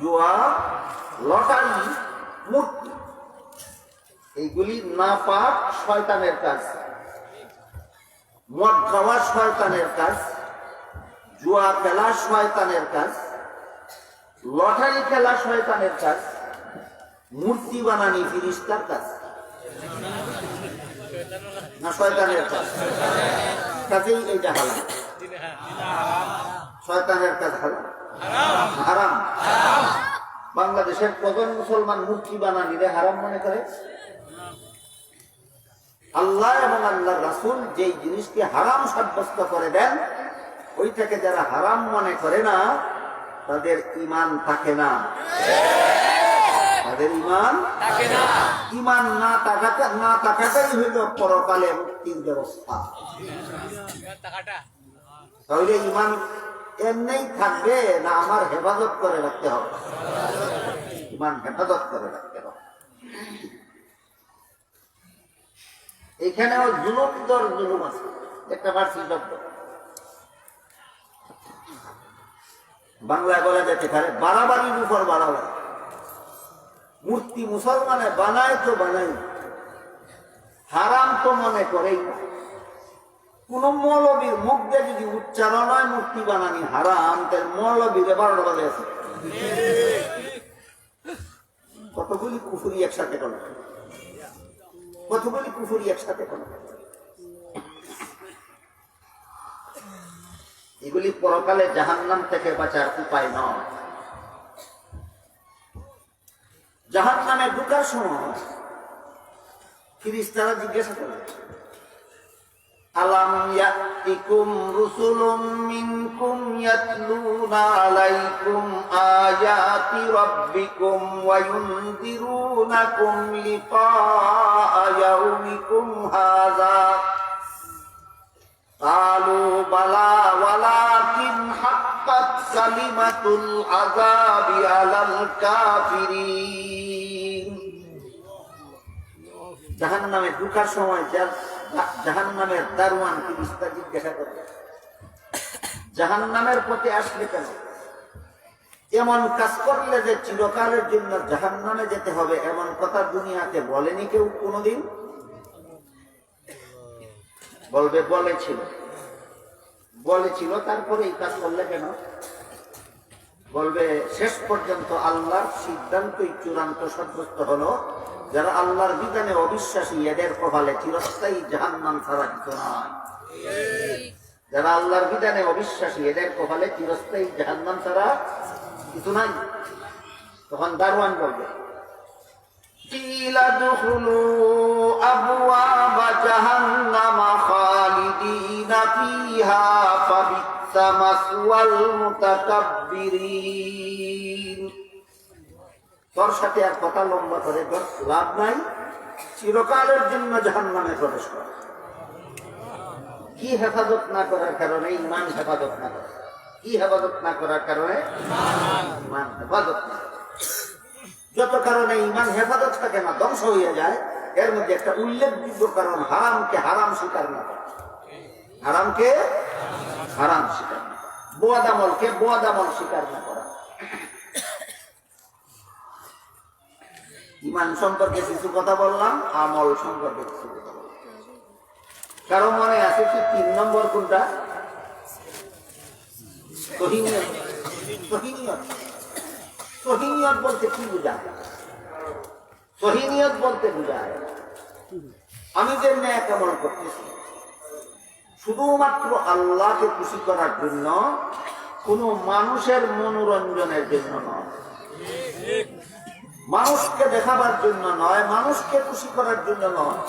জুয়া, লটারি, মূর্তি, এইগুলি নাপাক শয়তানের কাজ। মদ খাওয়া শয়তানের কাজ, জুয়া খেলা শয়তানের কাজ, লটারি খেলা শয়তানের কাজ, মূর্তি বানানি ফিরিস্তার কাজ না শয়তানের কাজ? কাজেই এইটা হারাম, শয়তানের কাজ হারাম। বাংলাদেশের কজন মুসলমান মূর্তি বানানিরে হারাম মনে করে? আল্লাহ এবং আল্লাহর রাসূল যেই জিনিসকে হারাম সাব্যস্ত করে দেন, ওইটাকে যারা হারাম মনে করে না, তাদের ঈমান থাকে না। তাদের ঈমান না থাকাটাই হইল পরকালে মুক্তির ব্যবস্থা। তাহলে ঈমান এমনি থাকবে না, আমার হেফাজত করে রাখতে হবে? ঈমান হেফাজত করে রাখতে হবে। এখানেও জুলুম দর জুলুম আছে, একটা ফার্সি শব্দ বাংলায় বলা যেতে পারে বাড়াবাড়ির উপর বাড়াবাড়ি। মূর্তি মুসলমানে বানায় তো বানাই, হারাম তো মনে করেই না। কোন মৌলবীর মুখ দিয়ে যদি উচ্চারণ হয় মূর্তি বানানি হারাম, তার মৌলবীর 12টা বাজে আছে। কতগুলি কুফুরি একসাথে করে, কতগুলি কুফুরি একসাথে করে। এগুলি পরকালে জাহান্নাম থেকে বাঁচার উপায় নয়। জাহান্নামে ঢোকার সময় ফেরেশতারা জিজ্ঞাসা করে, আলাম ইয়াতিকুম রুসুলুম মিনকুম ইয়াতলুনা আলাইকুম আয়াতি রাব্বিকুম ওয়া ইউনযিরুনাকুম লিকাআ ইয়াউমিকুম হাযা ক্বালু বালা ওয়ালাকিন হাক্কাত কালিমাতুল আযাবি আলাল কাফিরিন। জাহান্নামে ঢোকার সময় জাহান্নামের দারওয়ান ফেরেশতা জিজ্ঞাসা করে, জাহান্নামের পথে আসলে কেন? এমন কাজ করলে যে চিরকালের জন্য জাহান্নামে যেতে হবে, এমন কথা দুনিয়াতে বলেনি কেউ কোনোদিন? বলবে বলেছিল, তারপরে এই কাজ করলে কেন? বলবে শেষ পর্যন্ত আল্লাহর সিদ্ধান্তই চূড়ান্ত সাব্যস্ত হলো, যারা আল্লাহর বিধানে অবিশ্বাসী এদের কপালে চিরস্থায়ী জাহান্নাম ছাড়া কিছু নয়। যারা আল্লাহর বিধানে অবিশ্বাসী এদের কপালে চিরস্থায়ী জাহান্নাম ছাড়া কিছু নাই। তখন দারওয়ান বলবে, কিলা দুখুলু আবওয়াবা জাহান্নামা খালিদিনা ফিহা ফাবিসা মাসওয়াল মুতাকাব্বিরিন। তোর সাথে আর কথা লম্বা করে লাভ নাই, চিরকালের জন্য জাহান্নামে প্রবেশ করে। কি হেফাজত না করার কারণে? ইমান হেফাজত না করে। কি হেফাজত না করার কারণে? ইমান হেফাজত না। যত কারণে ইমান হেফাজত থাকে না, ধ্বংস হয়ে যায়, এর মধ্যে একটা উল্লেখযোগ্য কারণ হারামকে হারাম স্বীকার না করা। হারামকে হারাম স্বীকার না করা, বোয়াদামলকে বোয়াদামল স্বীকার না করা। ইমান সম্পর্কে কিছু কথা বললাম, আমল সম্পর্কে কিছু কথা বললাম। কারো মনে আছে কি 3 নম্বর কোনটা? সহিনিয়ত। সহিনিয়ত, সহিনিয়ত বলতে কি বোঝায়? সহিনিয়ত বলতে বোঝায় আমি যে ন্যাক আমল করতেছি শুধুমাত্র আল্লাহকে খুশি করার জন্য, কোন মানুষের মনোরঞ্জনের জন্য নয়, মানুষকে দেখাবার জন্য নয়, মানুষকে খুশি করার জন্য নয়।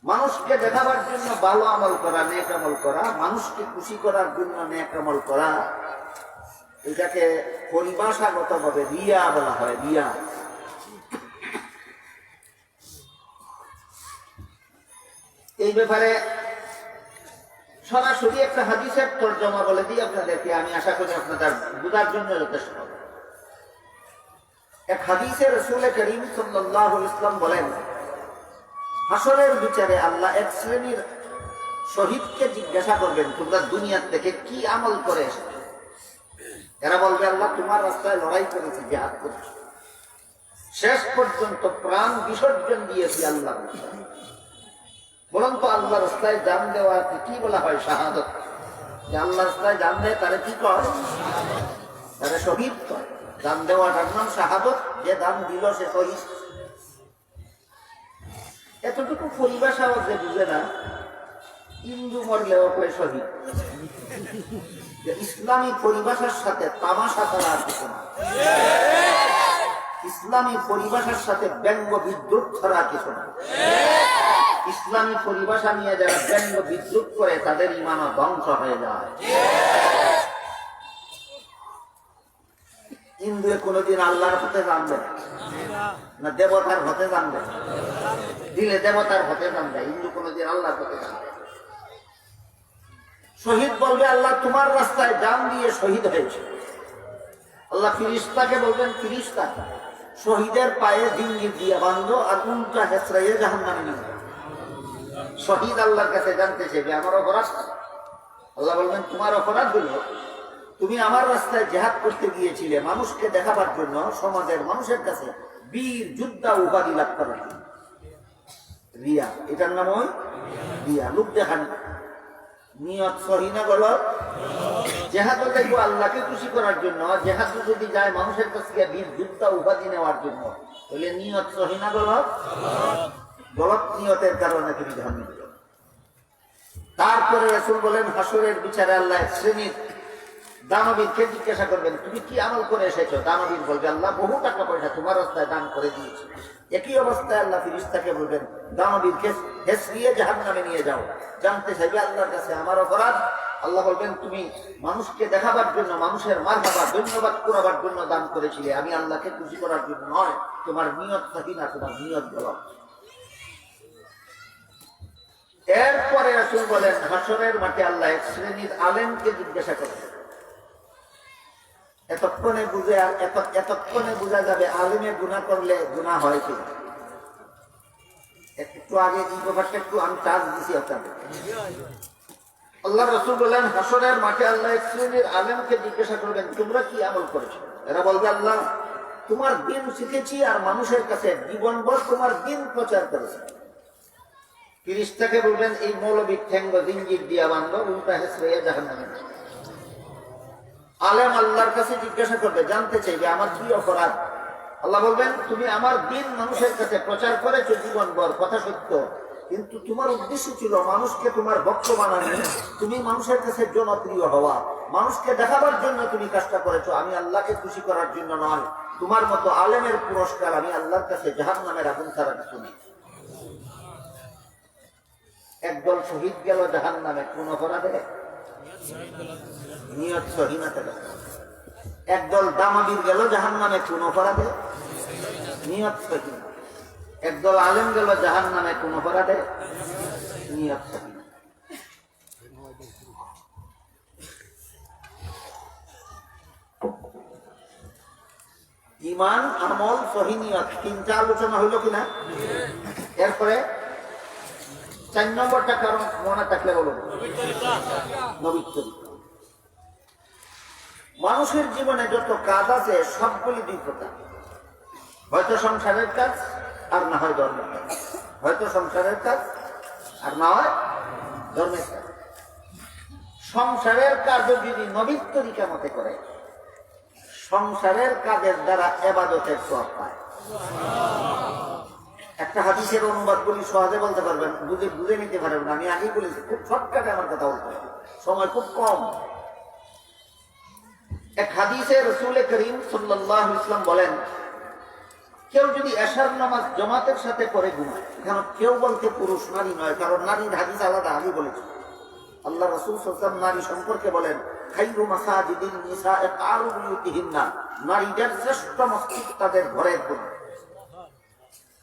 মানুষকে দেখাবার জন্য ভালো আমল করা, নেক আমল করা, মানুষকে খুশি করার জন্য নেক আমল করা, এটাকে পরিভাষাগত ভাবে রিয়া বলা হয়। রিয়া। এই ব্যাপারে সরাসরি একটা হাদিসের তরজমা বলে দিই আপনাদেরকে, আমি আশা করি আপনাদের বুঝার জন্য যথেষ্ট। এক হাদিসে রাসূল করিম সাল্লাল্লাহু আলাইহি ওয়াসাল্লাম বলেন, হাসরের বিচারে আল্লাহ এক শ্রেণীর শহীদকে জিজ্ঞাসা করবেন, তোমরা দুনিয়ার থেকে কি আমল করে এসেছো? এরা বলবে, আল্লাহ তোমার রাস্তায় লড়াই করেছি, জিহাদ করেছি, শেষ পর্যন্ত প্রাণ বিসর্জন দিয়েছি আল্লাহ। বরঞ্চ আল্লাহ রাস্তায় জান দেওয়া কি বলা হয়? শাহাদত। যে আল্লাহ রাস্তায় জান দেয় তারা কি কয়? তারা শহীদ কয়। দান দেওয়াটার নাম শাহাদত। যে দান দিল সে শহীদ। এতটুকু পরিভাষাও যে বুঝে না, হিন্দু মরলেও কয় শহীদ। ইসলামী পরিভাষার সাথে তামাশা করা আর কিছু না। ইসলামী পরিভাষার সাথে ব্যঙ্গ বিদ্রুপ করা কিছু না। ইসলামী পরিভাষা নিয়ে যারা ব্যঙ্গ বিদ্রুপ করে তাদের ঈমান ধ্বংস হয়ে যায়। হিন্দু কোনদিন আল্লাহর হতে জানবে না, দেবতার হতে জানবে, দিলে দেবতার হতে জানবে। হিন্দু কোনদিন আল্লাহর হতে জানবে। শহীদ বলবে, আল্লাহ তোমার রাস্তায় জান দিয়ে শহীদ হয়েছে। আল্লাহ ফিরিস্তাকে বলবেন, ফিরিস্তা শহীদের পায়ে জিঞ্জির দিয়ে বাঁধো আর উল্টা হেসরাইয়ে জাহান্নামে নিয়ে যাও। শহীদ আল্লাহর কাছে জানতে চাইবে আমার অপরাধ। আল্লাহ বলবেন, তোমার অপরাধ হলো তুমি আমার রাস্তায় জিহাদ করতে গিয়েছিলে মানুষকে দেখাবার জন্য, সমাজের মানুষের কাছে বীর যোদ্ধা উপাধি লাভ করার জন্য। রিয়া, এটার নাম ওই রিয়া, লোক দেখানো। নিয়ত সহি না গলত? জেহাদ দেখবো আল্লাহকে খুশি করার জন্য, জেহাদ যদি যায় মানুষের কাছ থেকে বীর যোদ্ধা উপাধি নেওয়ার জন্য, তাহলে নিয়ত সহি না গলত? গলত নিয়তের কারণে তুমি জাহান্নামে যাবে। তারপরে রাসূল বলেন, হাসরের বিচারে আল্লাহ এক শ্রেণীর দানবীরকে জিজ্ঞাসা করবেন, তুমি কি আমল করে এসেছো? দানবীর বলবে, আল্লাহ বহু টাকা পয়সা তোমার রাস্তায় দান করে দিয়েছি। একই অবস্থায় আল্লাহ ফিরিস্তাকে বলবেন, দানবীরকে হেসরিয়ে জাহান্নামে নিয়ে যাও। জানতে চাইবে আল্লাহর কাছে আমার অপরাধ। আল্লাহ বলবেন, তুমি মানুষকে দেখাবার জন্য, মানুষের মারহাবা ধন্যবাদ করাবার জন্য দান করেছিলে, আমি আল্লাহকে খুশি করার জন্য নয়। তোমার নিয়ত থাকি না, তোমার নিয়ত গলত। এরপরে রাসূল বলেন, হাসরের মাঠে আল্লাহ এক শ্রেণীর আলেমকে জিজ্ঞাসা করবেন। এতক্ষণে বোঝা যাবে আলেমে গুনাহ করলে গুনাহ হয় কিনা। একটু আগে এই ব্যাপারটা একটু আমি চার্জ দিছি আপনাদের। আল্লাহ রাসূল বলেন, হাসরের মাঠে আল্লাহ এক শ্রেণীর আলেমকে জিজ্ঞাসা করবেন, তোমরা কি আমল করেছো? এরা বলবে, আল্লাহ তোমার দিন শিখেছি আর মানুষের কাছে জীবনভর তোমার দিন প্রচার করেছি। ফিরিস্তাকে বলবেন, এই মৌলবীর ঠ্যাঙ্গ জিঞ্জির দিয়া বাঁধো, উল্টা হেসরাইয়া জাহান্নামে। আলেম আল্লাহর কাছে জিজ্ঞাসা করবে, জানতে চাইবে আমার কি অপরাধ? আল্লাহ বলবেন, তুমি আমার দিন মানুষের কাছে প্রচার করেছো জীবনভর, কথা সত্য, কিন্তু তোমার উদ্দেশ্য ছিল মানুষকে তোমার ভক্ত বানানো, তুমি মানুষের কাছে জনপ্রিয় হওয়া, মানুষকে দেখাবার জন্য তুমি কাজটা করেছো, আমি আল্লাহকে খুশি করার জন্য নয়। তোমার মতো আলেমের পুরস্কার আমি আল্লাহর কাছে জাহান্নামের আগুন ছাড়া কিছু নেই। একদল শহীদ গেল জাহান্নামে কোন অপরাধে? নিয়ত সহিনাতে গেল। একদল দানবীর গেল জাহান্নামে কোন অপরাধে? নিয়ত সহিনা। একদল আলেম গেল জাহান্নামে কোন অপরাধে? নিয়ত সহি না। ঈমান, আমল, সহি নিয়ত, তিনটা আলোচনা হইল কিনা? এরপরে 4 নম্বরটা কারণ মনে থাকলে বলুন, নবীর চরিত্র। মানুষের জীবনে যত কাজ আছে সবগুলি দুই প্রকার, হয়তো সংসারের কাজ আর না হয় ধর্মের কাজ, হয়তো সংসারের কাজ আর না হয় ধর্মের কাজ। সংসারের কাজ যদি নবীর তরিকা মতে করে, সংসারের কাজের দ্বারা ইবাদতের সওয়াব পায়। একটা হাদিসের অনুবাদ বলি, সহজে বলতে পারবেন, বুঝে নিতে পারবেন। আমি আগেই বলেছি, খুব শর্টকাটে আমার কথা বলতে হবে, সময় খুব কম। এক হাদিসে রাসূল করিম সাল্লাল্লাহু আলাইহি ওয়াসাল্লাম বলেন, কেউ যদি এশার নামাজ জামাতের সাথে পড়ে ঘুমায়, এখানে কেউ বলতে পুরুষ নারী নয়, কারণ নারীর হাদিস আলাদা, আমি বলেছি। আল্লাহ রাসূল সাল্লাল্লাহু আলাইহি ওয়াসাল্লাম নারী সম্পর্কে বলেন, খায়রু মাসাজিদিন নিসায়ে কারু বিয়ুতিহিন্না, নারীদের শ্রেষ্ঠ মসজিদ তাদের ঘরের কোণে।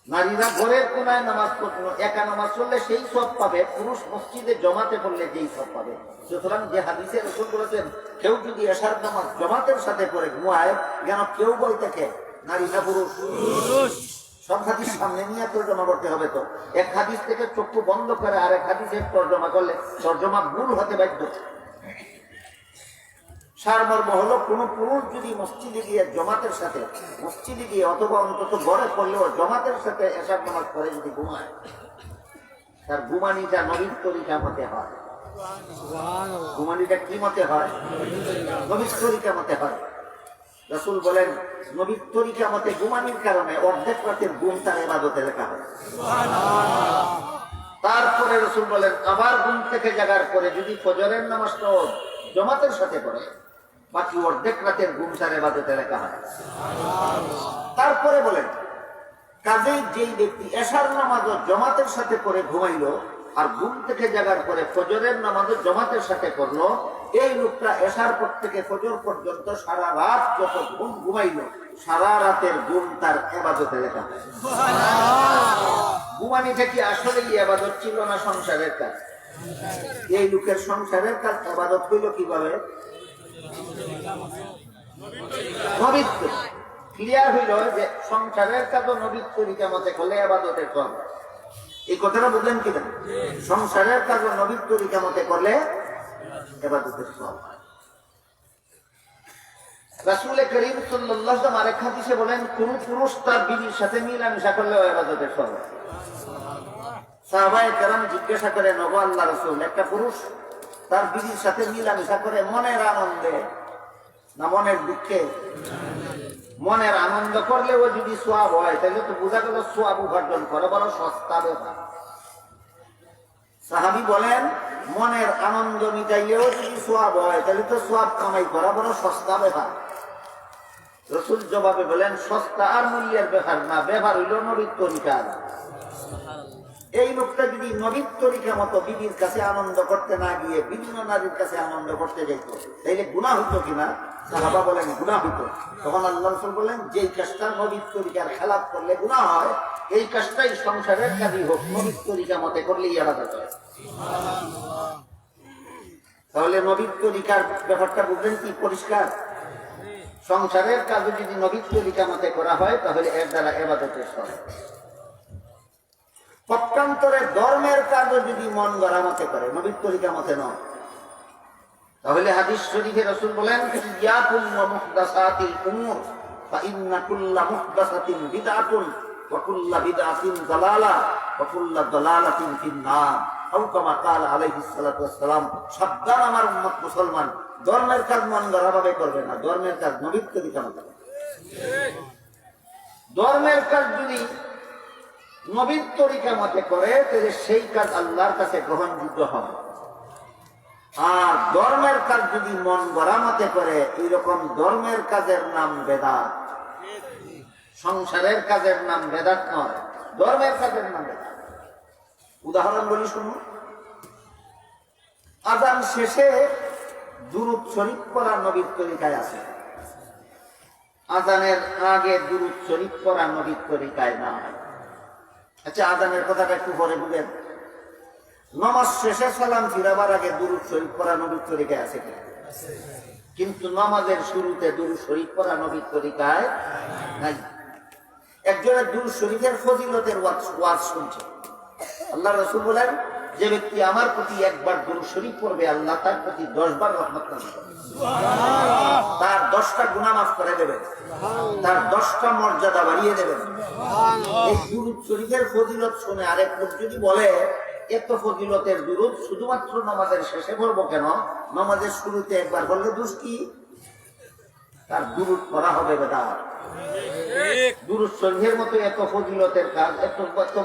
নারীরা ঘরের কোনায় নামাজ পড়লো, একা নামাজ পড়লে সেই সওয়াব পাবে, পুরুষ মসজিদে জমাতে পড়লে যেই সওয়াব পাবে। সুতরাং যে হাদিসে রাসূল বলেছেন, কেউ যদি এশার নামাজ জামাতের সাথে পড়ে ঘুমায়, যেন কেউ বলতে কে নারী না পুরুষ? সব হাদিস সামনে নিয়ে তর্জমা করতে হবে। তো এক হাদিস থেকে চক্ষু বন্ধ করে আরেক হাদিসের তর্জমা করলে তর্জমা ভুল হতে বাধ্য। সারমর্ম হলো, কোন পুরুষ যদি মসজিদে গিয়ে জমাতের সাথে, মসজিদে গিয়ে অথবা অন্তত ঘরে পড়লেও জমাতের সাথে এশার নামাজ পড়ে যদি ঘুমায়, তার ঘুমানিটা নবীর তরিকা মতে হয়। ঘুমানিটা কি মতে হয়? নবীর তরিকা মতে হয়। রাসূল বলেন, নবীর তরিকা মতে ঘুমানির কারণে অর্ধেক রাতের ঘুম তার ইবাদতে লেখা হয়। তারপরে রাসূল বলেন, আবার ঘুম থেকে জাগার পরে যদি ফজরের নামাজটাও জামাতের সাথে পড়ে, বাকি অর্ধেক রাতের ঘুম তার ইবাদতে লেখা হয়। তারপরে বলেন, কাজেই যেই ব্যক্তি এশার নামাজও জামাতের সাথে পড়ে ঘুমাইলো আর ঘুম থেকে জাগার পরে ফজরের নামাজও জামাতের সাথে পড়লো, এই লোকটা এশার পর থেকে ফজর পর্যন্ত সারা রাত যত ঘুম ঘুমাইলো, সারা রাতের ঘুম তার ইবাদতে লেখা হয়। ঘুমানিটা কি আসলেই ইবাদত ছিল না সংসারের কাজ? এই লোকের সংসারের কাজ ইবাদত হইল কিভাবে? নবীর তরিকা। ক্লিয়ার হইল যে সংসারের কাজও নবীর তরিকা মতে করলে ইবাদতের ফল। এই কথাটা বুঝলেন কিনা? সংসারের কাজও নবীর তরিকা মতে করলে ইবাদতের ফল। রাসূল করিম সাল্লাল্লাহু আলাইহি ওয়াসাল্লাম আরেক হাদিসে বলেন, কোন পুরুষ তার বিবির সাথে মিলামেশা করলেও ইবাদতের ফল। সাহাবায়ে কেরাম জিজ্ঞাসা করেন, ওগো আল্লাহর রাসূল, একটা পুরুষ তার বিবির সাথে মিলামেশা করে মনের আনন্দে না মনের দুঃখে? মনের আনন্দ করলে ও যদি সওয়াব হয়, তাহলে তো বোঝা গেল সওয়াব উপার্জন করে বড় সস্তা ব্যাপার। সাহাবী বলেন, মনের আনন্দ মিটাইলেও যদি সওয়াব হয়, তাহলে তো সওয়াব কামাই করা বড় সস্তা ব্যাপার। রাসূল জবাবে বলেন, সস্তা আর মূল্যের ব্যাপার না, ব্যাপার হইল নবীর তরিকা। এই লোকটা যদি নবীর তরিকা মতো বিবির কাছে আনন্দ করতে না গিয়ে বিভিন্ন নারীর কাছে আনন্দ করতে যাইত, তাইলে গুনাহ হইতো কিনা? সাহাবা বলেন গুনাহ হইতো। তখন আল্লাহ রাসূল বলেন, যেই কাজটা নবীর তরিকার খেলাফ করলে গুনাহ হয়, এই কাজটাই সংসারের কাজই হোক, নবীর তরিকা মতে করলেই ইবাদত হয়। তাহলে নবীর তরিকার ব্যাপারটা বুঝলেন কি? পরিষ্কার। সংসারের কাজ যদি নবীর তরিকা মতে করা হয়, তাহলে এর দ্বারা ইবাদতের ফল। পক্ষান্তরে ধর্মের কাজও যদি মন গড়া মতে করে, নবীর তরিকা মতে নয়, তাহলে হাদিস শরীফে রাসূল বলেন, ইয়াকুম ওয়া মুহদাসাতিল উমুর ফা ইন্না কুল্লা মুহদাসাতিন বিদআতুন ওয়া কুল্লা বিদআতিন দালালা ওয়া কুল্লা দালালাতিন ফিন-নার। আও কামা ক্বাল আলাইহিস সালাতু ওয়াস সালাম। সাবধান আমার উম্মত মুসলমান, ধর্মের কাজ মন গড়া ভাবে করবে না, ধর্মের কাজ নবীর তরিকা মতে করবে। ধর্মের কাজ যদি নবীর তরিকা মতে করে, তাহলে সেই কাজ আল্লাহর কাছে গ্রহণযোগ্য হবে। আর ধর্মের কাজ যদি মন গড়া মতে করে, এইরকম ধর্মের কাজের নাম বেদাত। সংসারের কাজের নাম বেদাত নয়, ধর্মের কাজের নাম বেদাত। উদাহরণ বলি শুনুন। আযান শেষে দুরূদ শরীফ পড়া নবীর তরিকায় আছে, আযানের আগে দুরূদ শরীফ পড়া নবীর তরিকায় না। আচ্ছা, আজানের কথাটা একটু পরে বুঝেন। নামাজ শেষে সালাম ফিরাবার আগে দুরূদ শরীফ পড়া নবীর তরিকায় আছে কি? কিন্তু নামাজের শুরুতে দুরূদ শরীফ পড়া নবীর তরিকায় নাই। একজনের দুরূদ শরীফের ফজিলতের ওয়াজ শুনছে। আল্লাহ রাসূল বলেন, যে ব্যক্তি আমার প্রতি একবার দুরূদ শরীফ পড়বে, আল্লাহ তার প্রতি 10 বার রহমত নাযিল করবে। তার 10টা গুনাহ মাফ করে দেবেন, তার 10টা মর্যাদা বাড়িয়ে দেবেন। এই দুরূদ শরীফের ফজিলত শুনে আরেক লোক যদি বলে, এত ফজিলতের দুরূদ শুধুমাত্র নামাজের শেষে পড়বো কেন, নামাজের শুরুতে একবার বললে দোষ কি? তার দুরূদ পড়া হবে বেদাত। দুরূদ শরীফের মতো এত ফজিলতের কাজ, এত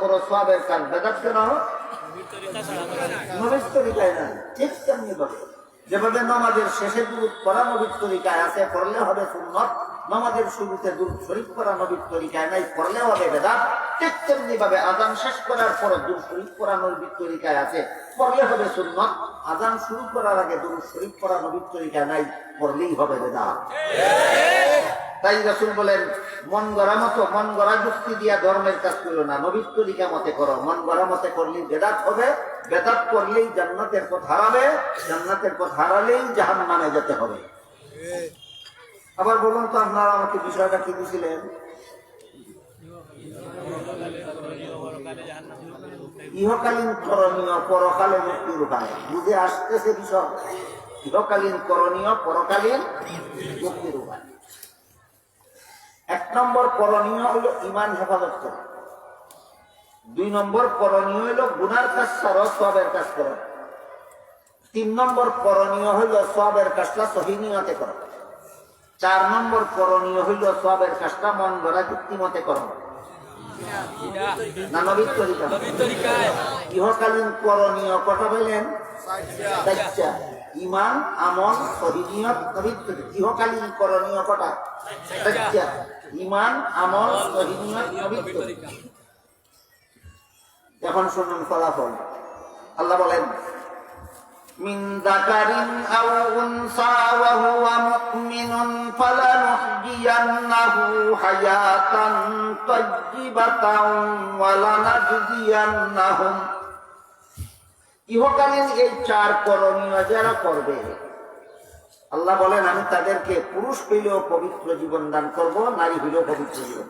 বড় সওয়াবের কাজ বেদাত কেন? নবীর তরিকায় না। ঠিক তেমনি ভাবে যেভাবে নামাজের শেষে দুরূদ পড়া নবীর তরিকায় আছে, পড়লে হবে সুন্নত। নামাজের শুরুতে দুরূদ শরীফ পড়া নবীর তরিকায় নাই, পড়লে হবে বেদাত। ঠিক তেমনি ভাবে আযান শেষ করার পর দুরূদ শরীফ পড়া নবীর তরিকায় আছে, পড়লে হবে সুন্নত। আযান শুরু করার আগে দুরূদ শরীফ পড়া নবীর তরিকায় নাই, পড়লেই হবে বেদাত। তাই রাসূল বলেন, মন গড়া যুক্তি দিয়া ধর্মের কাজ করো না, নবীর তরিকা মতে করো। মন গড়া মতে করলেই বেদাত হবে, বেদাত করলেই জান্নাতের পথ হারাবে, জান্নাতের পথ হারালেই জাহান্নামে যেতে হবে। আবার বলুন তো, আপনারা আমাকে বিষয়টা কি বুঝিলেন? ইহকালীন করণীয়, পরকালে মুক্তির উপায় বুঝে আসতেছে বিষয়। ইহকালীন করণীয়, পরকালীন মুক্তির উপায়। 1 নম্বর করণীয় হলো ঈমান হেফাজত করা। 2 নম্বর করণীয় হলো গুনার কাজ ছাড়ো, সওয়াবের কাজ করো। 3 নম্বর করণীয় হলো সওয়াবের কাজটা সহিহ নিয়তে করো। 4 নম্বর করণীয় হইল সওয়াবের কাজটা মন গড়া যুক্তি মতে করো না নবীর তরিকায়। ইহকালীন করণীয় কটা বললেন? 4টা। ঈমান, আমল, সহিহ নিয়ত, নবীর তরিকা। ইহকালীন করণীয় কটা? 4টা। ঈমান, আমল, সহিহ নিয়ত, নবীর তরিকা। এখন শুনুন ফলাফল। আল্লাহ বলেন, মিন যাকারিন আও উনসা ওয়া হুয়া মুমিনুন ফালানুহইয়ান্নাহু হায়াতান তাইয়্যিবাতান ওয়া লানাজজিয়ান্নাহুম। ইহকালীন এই 4 করণীয় যারা করবে, আল্লাহ বলেন আমি তাদেরকে পুরুষ হইলেও পবিত্র জীবন দান করব, নারী হইলেও পবিত্র জীবন।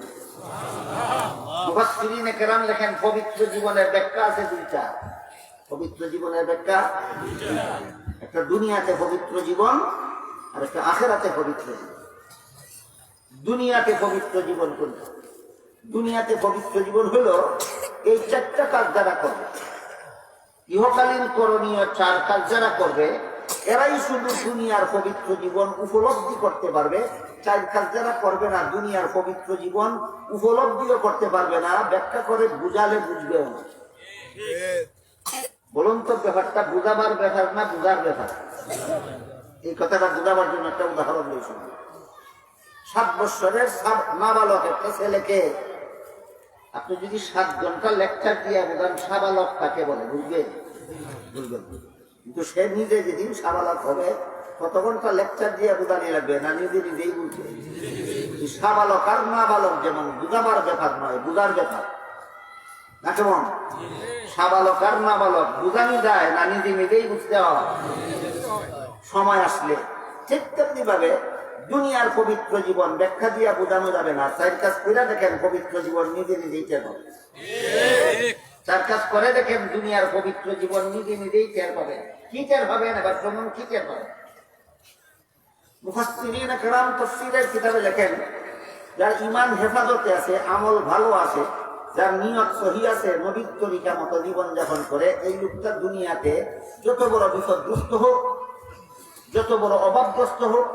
মুফাসসিরিনে কেরাম লেখেন, পবিত্র জীবনের ব্যাখ্যা আছে 2টা। পবিত্র জীবনের ব্যাখ্যা, একটা দুনিয়াতে পবিত্র জীবন আর একটা আখিরাতে পবিত্র জীবন। দুনিয়াতে পবিত্র জীবন কোনটা? দুনিয়াতে পবিত্র জীবন হলো এই 4টা কাজ যারা করবে। ইহকালীন করণীয় 4 কাজ যারা করবে, এরাই শুধু দুনিয়ার পবিত্র জীবন উপলব্ধি করতে পারবে। 4 কাজ যারা করবে না, দুনিয়ার পবিত্র জীবন উপলব্ধিও করতে পারবে না, ব্যাখ্যা করে বুঝালে বুঝবেও না। বলুন তো, ব্যাপারটা বুঝাবার ব্যাপার না বুঝার ব্যাপার? এই কথাটা বুঝাবার জন্য একটা উদাহরণ দিয়েছি। 7 বছরের নাবালক একটা ছেলেকে আপনি যদি 7 ঘন্টা লেকচার দিয়ে বোঝান সাবালক কাকে বলে, বুঝবেন? কিন্তু সে নিজে যেদিন সাবালক হবে, কত ঘন্টা লেকচার দিয়ে বোঝানি লাগবে না, নিজেই বুঝবে। সাবালক আর নাবালক যেমন বুঝাবার ব্যাপার নয়, বুঝার ব্যাপার না। কেমন? সাবালক আর নাবালক বুঝানি যায় না, নিজেই বুঝতে হয় সময় আসলে। ঠিক তেমনি ভাবে দুনিয়ার পবিত্র জীবন ব্যাখ্যা দিয়া বোঝানো যাবে না। 4 কাজ করে দেখেন পবিত্র জীবন নিজেই টের পাবে। 4 কাজ করে দেখেন দুনিয়ার পবিত্র জীবন নিজেই টের পাবে। কি টের পাবেন? এবার যেমন কি টের পাবেন? মুফাসসিরিনে কেরাম তাফসীরের কিতাবে লেখেন, যার ঈমান হেফাজতে আছে, আমল ভালো আছে, যার নিয়ত সহিহ আছে, নবীর তরিকা মতো জীবন যাপন করে, এই লোকটা দুনিয়াতে যত বড় বিপদগ্রস্ত হোক, যত বড় অভাবগ্রস্ত হোক,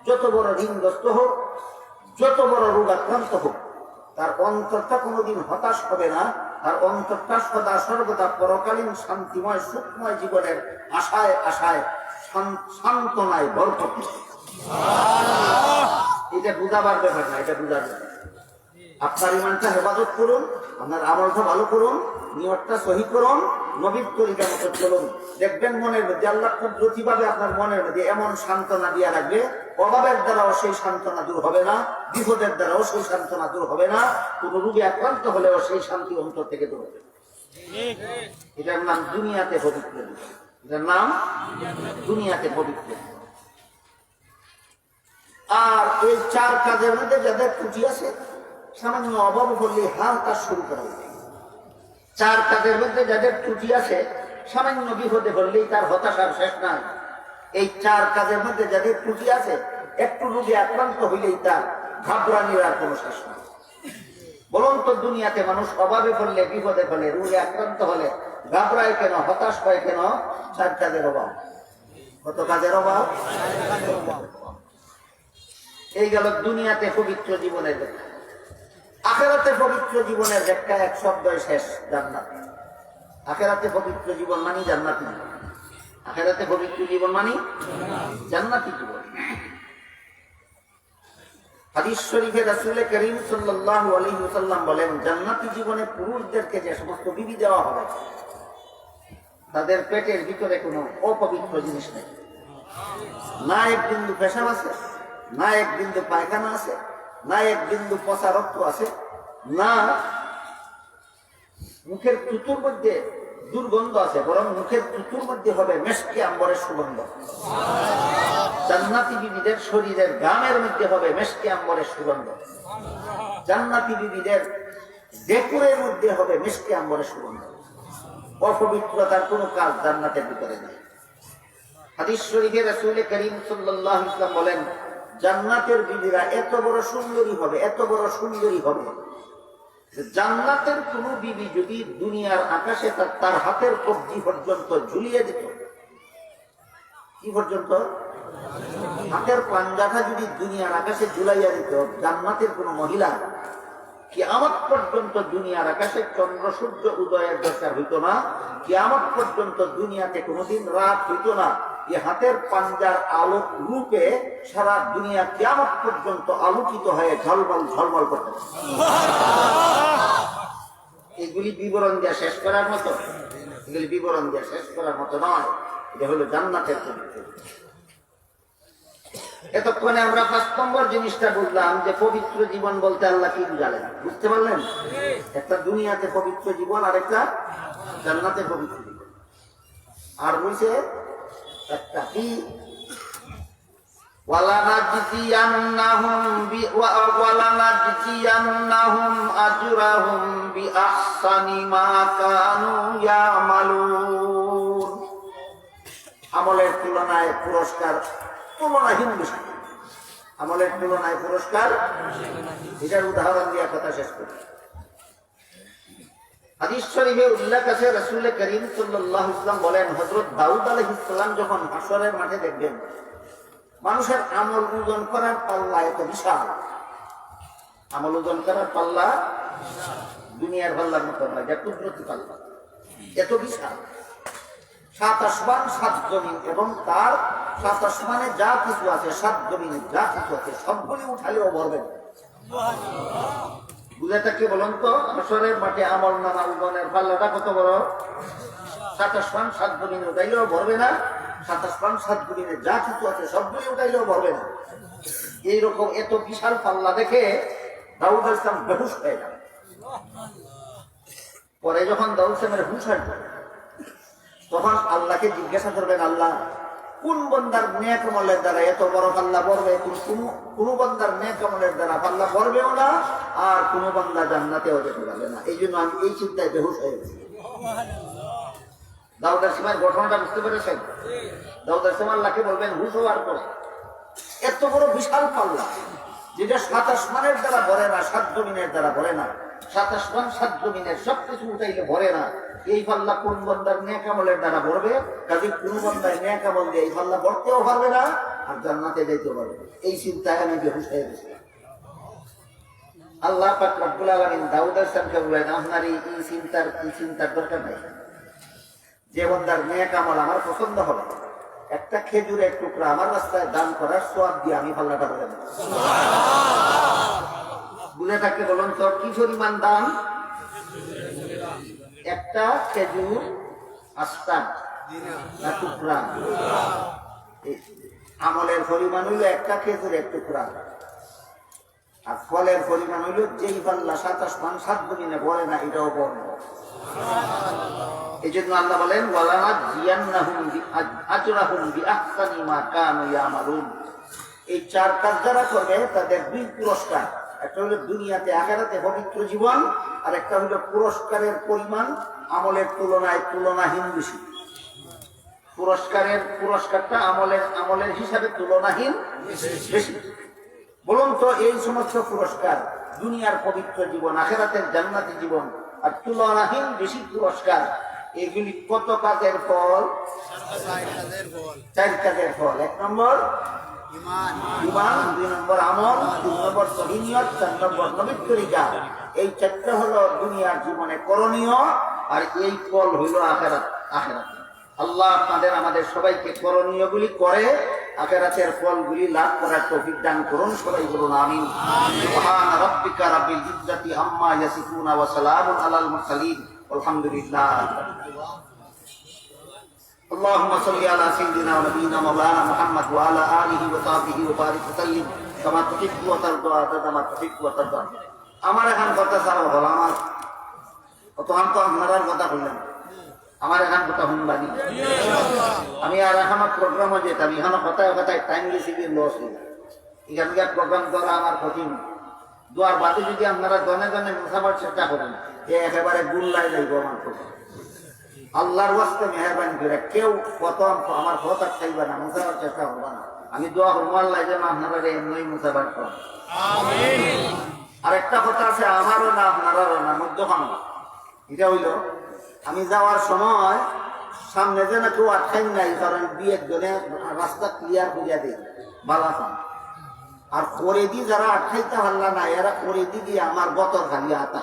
যত বড় ঋণগ্রস্ত হোক, যত বড় রোগাক্রান্ত হোক, তার অন্তরটা কোনোদিন হতাশ হবে না। তার অন্তরটা সদা সর্বদা পরকালীন শান্তিময় সুখময় জীবনের আশায় সান্ত্বনায় ভরপুর। এটা বুঝাবার ব্যাপার না, এটা বুঝার ব্যাপার। আপনার ঈমানটা হেফাজত করুন, আপনার আমলটা ভালো করুন, নিয়তটা সহি করুন, নবীর তরিকা মতো চলুন। দেখবেন মনের মধ্যে আল্লাহ কুদরতিভাবে আপনার মনের মধ্যে এমন সান্ত্বনা দিয়া রাখবে, অভাবের দ্বারাও সেই সান্ত্বনা দূর হবে না, বিপদের দ্বারাও সেই সান্ত্বনা দূর হবে না, কোন রোগে আক্রান্ত হলেও সেই শান্তি অন্তর থেকে দূর হবে। এটার নাম দুনিয়াতে পবিত্র জীবন। এটার নাম দুনিয়াতে পবিত্র। আর এই 4 কাজের মধ্যে যাদের ত্রুটি আছে, সামান্য অভাব হলে হাল কাজ শুরু করা হবে। 4 কাজের মধ্যে যাদের ত্রুটি আছে, সামান্য বিপদে পড়লেই তার হতাশার শেষ নাই। এই 4 কাজের মধ্যে যাদের ত্রুটি আছে, একটু রোগে আক্রান্ত হইলেই তার ঘাবড়ানির আর কোনো শেষ নাই। বলুন তো, দুনিয়াতে মানুষ অভাবে পড়লে, বিপদে পড়লে, রোগে আক্রান্ত হলে ঘাবড়ায় কেন, হতাশ হয় কেন? 4 কাজের অভাব। কত কাজের অভাব? এই গেল দুনিয়াতে পবিত্র জীবনের ব্যাখ্যা। আখিরাতে পবিত্র জীবনের ব্যাখ্যা এক শব্দই শেষ, জান্নাত। আখিরাতে পবিত্র জীবন মানি জান্নাতি জীবন। আখিরাতে পবিত্র জীবন মানি জান্নাতি জীবন। হাদিস শরীফে রাসূল করিম সাল্লাল্লাহু আলাইহি ওয়াসাল্লাম বলেন, জান্নাতি জীবনে পুরুষদেরকে যে সমস্ত বিবি দেওয়া হবে, তাদের পেটের ভিতরে কোনো অপবিত্র জিনিস নেই। না এক বিন্দু পেশাব আছে, না এক বিন্দু পায়খানা আছে, না এক বিন্দু পচা রক্ত আছে, না মুখের তুতুর মধ্যে দুর্গন্ধ আছে, বরং মুখের তুতুর মধ্যে হবে মেশকে আম্বরের সুগন্ধ। জান্নাতি বিবিদের শরীরের গামের মধ্যে হবে মেশকে আম্বরের সুগন্ধ। জান্নাতি বিবিদের ডেকুরের মধ্যে হবে মেশকে আম্বরের সুগন্ধ। অপবিত্রতার কোনো কাজ জান্নাতের ভিতরে নেই। হাদিস শরীফে রাসূল করিম সাল্লাল্লাহু আলাইহি ওয়াসাল্লাম বলেন, জান্নাতের বিবিরা এত বড় সুন্দরী হবে, এত বড় সুন্দরী হবে, জান্নাতের কোন বিবি যদি দুনিয়ার আকাশে তার হাতের কবজি পর্যন্ত ঝুলিয়ে দিত, কি পর্যন্ত? হাতের পাঞ্জাটা যদি দুনিয়ার আকাশে ঝুলাইয়া দিত, জান্নাতের কোন মহিলা কিয়ামত পর্যন্ত দুনিয়ার আকাশে চন্দ্র সূর্য উদয়ের দরকার হইত না, কিয়ামত পর্যন্ত দুনিয়াতে কোনোদিন রাত হইত না। এই হাতের পাঞ্জার আলোক রূপে সারা দুনিয়া কিয়ামত পর্যন্ত আলোকিত হয়ে ঝলমল ঝলমল করতে। এগুলি বিবরণ দিয়ে শেষ করার মতো, এগুলি বিবরণ দিয়ে শেষ করার মতো নয়। এটা হলো জান্নাতের পবিত্র। এতক্ষণে আমরা 5 নম্বর জিনিসটা বুঝলাম যে পবিত্র জীবন বলতে আল্লাহ কি বুঝালেন, বুঝতে পারলেন? একটা দুনিয়াতে পবিত্র জীবন, আর একটা জান্নাতে পবিত্র জীবন। আর বলছে একটা কি, ওয়ালানাজজিয়ান্নাহুম আজরাহুম বিআহসানি মা কানু ইয়ামালুন। আমলের তুলনায় পুরস্কার তুলনাহীন বিষয়। আমলের তুলনায় পুরস্কার, এটার উদাহরণ দিয়ে কথা শেষ করি। হাদিস শরীফে উল্লেখ আছে, রাসূল করিম সাল্লাল্লাহু আলাইহি ওয়াসাল্লাম বলেন, হযরত দাউদ আলাইহিস সালাম যখন হাশরের মাঠে দেখবেন মানুষের আমল ওজন করার পাল্লা এত বিশাল, আমল ওজন করার পাল্লা দুনিয়ার পাল্লার মতো নয়, এটা কুদরতি পাল্লা, এত বিশাল। 7 আসমান 7 জমিন এবং তার 7 আসমানে যা কিছু আছে, 7 জমিনে যা কিছু আছে, সবগুলি উঠালেও ভরবে না। বুঝাটা কি বলুন তো? হাশরের মাঠে আমল নামা ওজনের পাল্লাটা কত বড়? 7 আসমান 7 জমিনে উঠাইলেও ভরবে না। 7 আসমান 7 জমিনে যা কিছু আছে সবগুলি উঠাইলেও ভরবে না। এইরকম এত বিশাল পাল্লা দেখে দাউদ আলাইহিস সালাম বেহুশ হয়ে যান। পরে যখন দাউদ সালামের হুঁশ আসবে, তখন আল্লাহকে জিজ্ঞাসা করবেন, আল্লাহ কোন বান্দার নেক আমলের দ্বারা এত বড় পাল্লা পড়বে? কোন বান্দার নেক আমলের দ্বারা পাল্লা পড়বেও না, আর কোন বান্দা জান্নাতেও যেতে পারবে না। এই জন্য আমি এই চিন্তায় বেহুশ হয়ে গেছি। দাউদ আলাইহিস সালামের ঘটনাটা বুঝতে পেরেছেন? দাউদ আলাইহিস সালাম আল্লাহকে বলবেন হুঁশ হওয়ার পরে, এত বড় বিশাল পাল্লা যেটা 7 আসমানের দ্বারা ভরে না, 7 জমিনের দ্বারা ভরে না, 7 আসমান 7 জমিনের সবকিছু উঠাইলে ভরে না, এই পাল্লা কোন বান্দার নেক আমলের দ্বারা ভরবে? কাজে কোন বান্দার নেক আমল দিয়ে এই পাল্লা ভরতেও পারবে না, আর জান্নাতে যেতেও পারবে না। এই চিন্তায় আমি বেহুশ হয়ে গেছি। আল্লাহ পাক রব্বুল আলামিন দাউদ আলাইহিস সালামকে বলেন, আপনার এই চিন্তার দরকার নাই। যে বান্দার নেক আমল আমার পছন্দ হবে, একটা খেজুরের টুকরা আমার রাস্তায় দান করার সওয়াব দিয়ে আমি পাল্লাটা ভরে দেব। সুবহানাল্লাহ। বুঝে থাকতে বলুন তো কি পরিমাণ দান? একটা খেজুর আস্তা না টুকরা? আমলের পরিমাণ হইল একটা খেজুরের টুকরা, আর ফলের পরিমাণ হইল যেই পাল্লা 27 পান 7 গুণিনে বলে না, এটাও বর্ণ। এই জন্য আল্লাহ বলেন এই 4 কাজ যারা করবে তাদের 2 পুরস্কার, একটা হলো দুনিয়াতে আখিরাতে পবিত্র জীবন, আর একটা হলো পুরস্কারের পরিমাণ আমলের তুলনায় তুলনাহীন বেশি। পুরস্কারটা আমলের হিসাবে তুলনাহীন বেশি। বলুন তো এই সমস্ত পুরস্কার, দুনিয়ার পবিত্র জীবন, আখিরাতের জান্নাতি জীবন, আর তুলনাহীন বেশি পুরস্কার, এগুলি কত কাজের ফল? 4 কাজের ফল। 1 নম্বর ঈমান, 2 নম্বর আমল, 3 নম্বর সহিনিয়ত, 4 নম্বর নবীর তরিকা। এই 4টা হলো দুনিয়ার জীবনে করণীয়, আর এই ফল হইল আখিরাত। আল্লাহ আপনাদের আমাদের সবাইকে করণীয়গুলি করে আখিরাতের ফলগুলি লাভ করার তৌফিক দান করুন। সবাই বলুন আমিন। সুবহান রাব্বিকা রাব্বিল ইজ্জাতি আম্মা ইয়াসিফুন ওয়া সালামুন আলাল মুরসালিন আলহামদুলিল্লাহ। اللهم صل على سيدنا ونبينا مولانا محمد وعلى آله وصحبه وبارك وسلم كما تحب وترضى عدد ما تحب وترضى। আমার এখন কথা ছাড়া হল, আমার তখন তো আপনার কথা বললেন, আমার এখন কথা শুনবানি। আমি আর এখন প্রোগ্রামে যেতাম, এখানে কথায় কথায় টাইম রিসিভে লস হয়ে যায়। এখানকার প্রোগ্রাম করা আমার কঠিন। দুয়ার বাদে যদি আপনারা জনে জনে মোসাবার চেষ্টা করেন, একেবারে গুল্লাই যাইব আমার কথা। আল্লাহর ওয়াস্তে মেহরবানি করে কেউ প্রথম আমার কথা খাইবা না, মোসাবার চেষ্টা করবা না। আমি দোয়া করবো আল্লাহ যেন আপনারা এমনি মোসাবার করেন। আর একটা কথা আছে, আমারও না আপনারারও না, মধ্যখান। এটা হইল আমি যাওয়ার সময় সামনে যেন কেউ আটকাই নাই, কারণ বিয়ের জন্য রাস্তা ক্লিয়ার করিয়া দিই বালাফান। আর করে দি যারা আটকাইতে পারলা না, এরা করে দিয়ে আমার বতর খালি আতা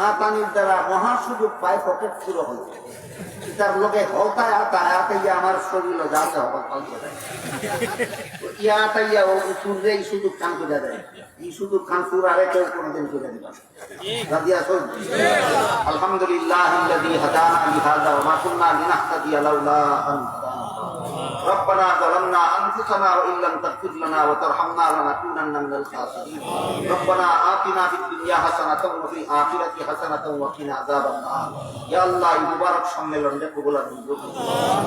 আতানির দ্বারা মহা সুযোগ পায়, পকেট পুরো হয়েছে। তার লোকে হতায় আতাইয়া আমার শরীর যাতে হবে ইয়াতাইয়া ও সূর্যে এই সুযোগ কান করে দেয়। এই সুযোগ কান সুর আরে কেউ কোনোদিন করে দিবা। আলহামদুলিল্লাহ আল্লাযী হাদানা লিহাযা ওয়া মা কুন্না লিনাহতাদিয়া লাউলা আন ربنا ظلمنا أنفسنا وإن لم تغفر لنا وترحمنا لنكونن من الخاسرين ربنا آتنا في الدنيا حسنة وفي الآخرة حسنة وقنا عذاب النار يا الله মুবারক সম্মেলনকে কবুল করুন।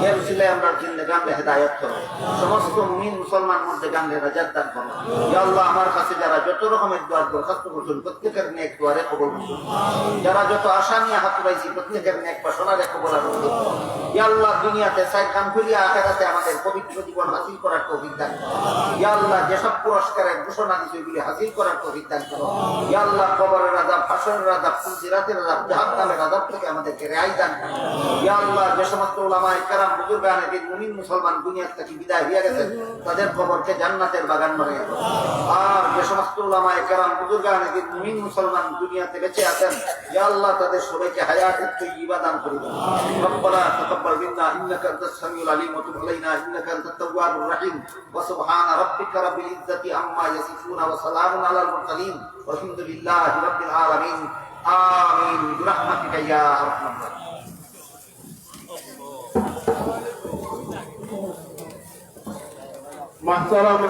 এর উসিলায় আমরা জিন্দেগানকে হেদায়েত করো, সমস্ত মুমিন মুসলমান মুর্দেগানকে নাজাত দান করো। ইয়া আল্লাহ আমার কাছে যারা যত রকমের দোয়া দরখাস্ত করছেন প্রত্যেকের নেক দোয়ারে কবুল করুন। যারা যত আশা নিয়ে হাত উঠাইছি প্রত্যেকের নেক বাসনারে কবুল করুন। ইয়া আল্লাহ দুনিয়াতে সাইড কাম করিয়া আখিরাতে আমাদের পবিত্র জীবন হাসিল করার তৌফিক দান করো। ইয়া আল্লাহ যেসব পুরস্কারের ঘোষণা দিয়েছে এগুলি হাসিল করার তৌফিক দান করো। ইয়া আল্লাহ কবরের আযাব, হাসরের আযাব, ফুলসিরাতের আযাব, জাহান্নামের আযাব থেকে আমাদেরকে রেহাই দান করো। ইয়া আল্লাহ যে সমস্ত উলামায়ে কেরাম বুজুর্গানে দিন মুমিন মুসলমান দুনিয়া থেকে বিদায় হয়ে গেছেন তাদের কবরকে জান্নাতের বাগান বানিয়ে দাও। আর যে সমস্ত উলামায়ে কেরাম বুজুর্গানে দিন মুমিন মুসলমান দুনিয়াতে বেঁচে আছেন ইয়া আল্লাহ তাদের সবাইকে হায়াতুত তাইয়্যিবা দান করে দাও। রব্বানা তাকাব্বাল মিন্না ইন্নাকা আনতাস সামিউল আলিম ওয়া তুব আলাইনা ইন্নাকা আনতাত তাওয়াবুর রাহিম ওয়া সুবহানা রাব্বিকা রাব্বিল ইজ্জাতি আম্মা ইয়াসিফুন ওয়া সালামুন আলাল মুরসালিন ওয়ালহামদুলিল্লাহি রাব্বিল আলামিন আমিন বিরহমাতিকা ইয়া আরহামার রাহিমিন। মাহতারাম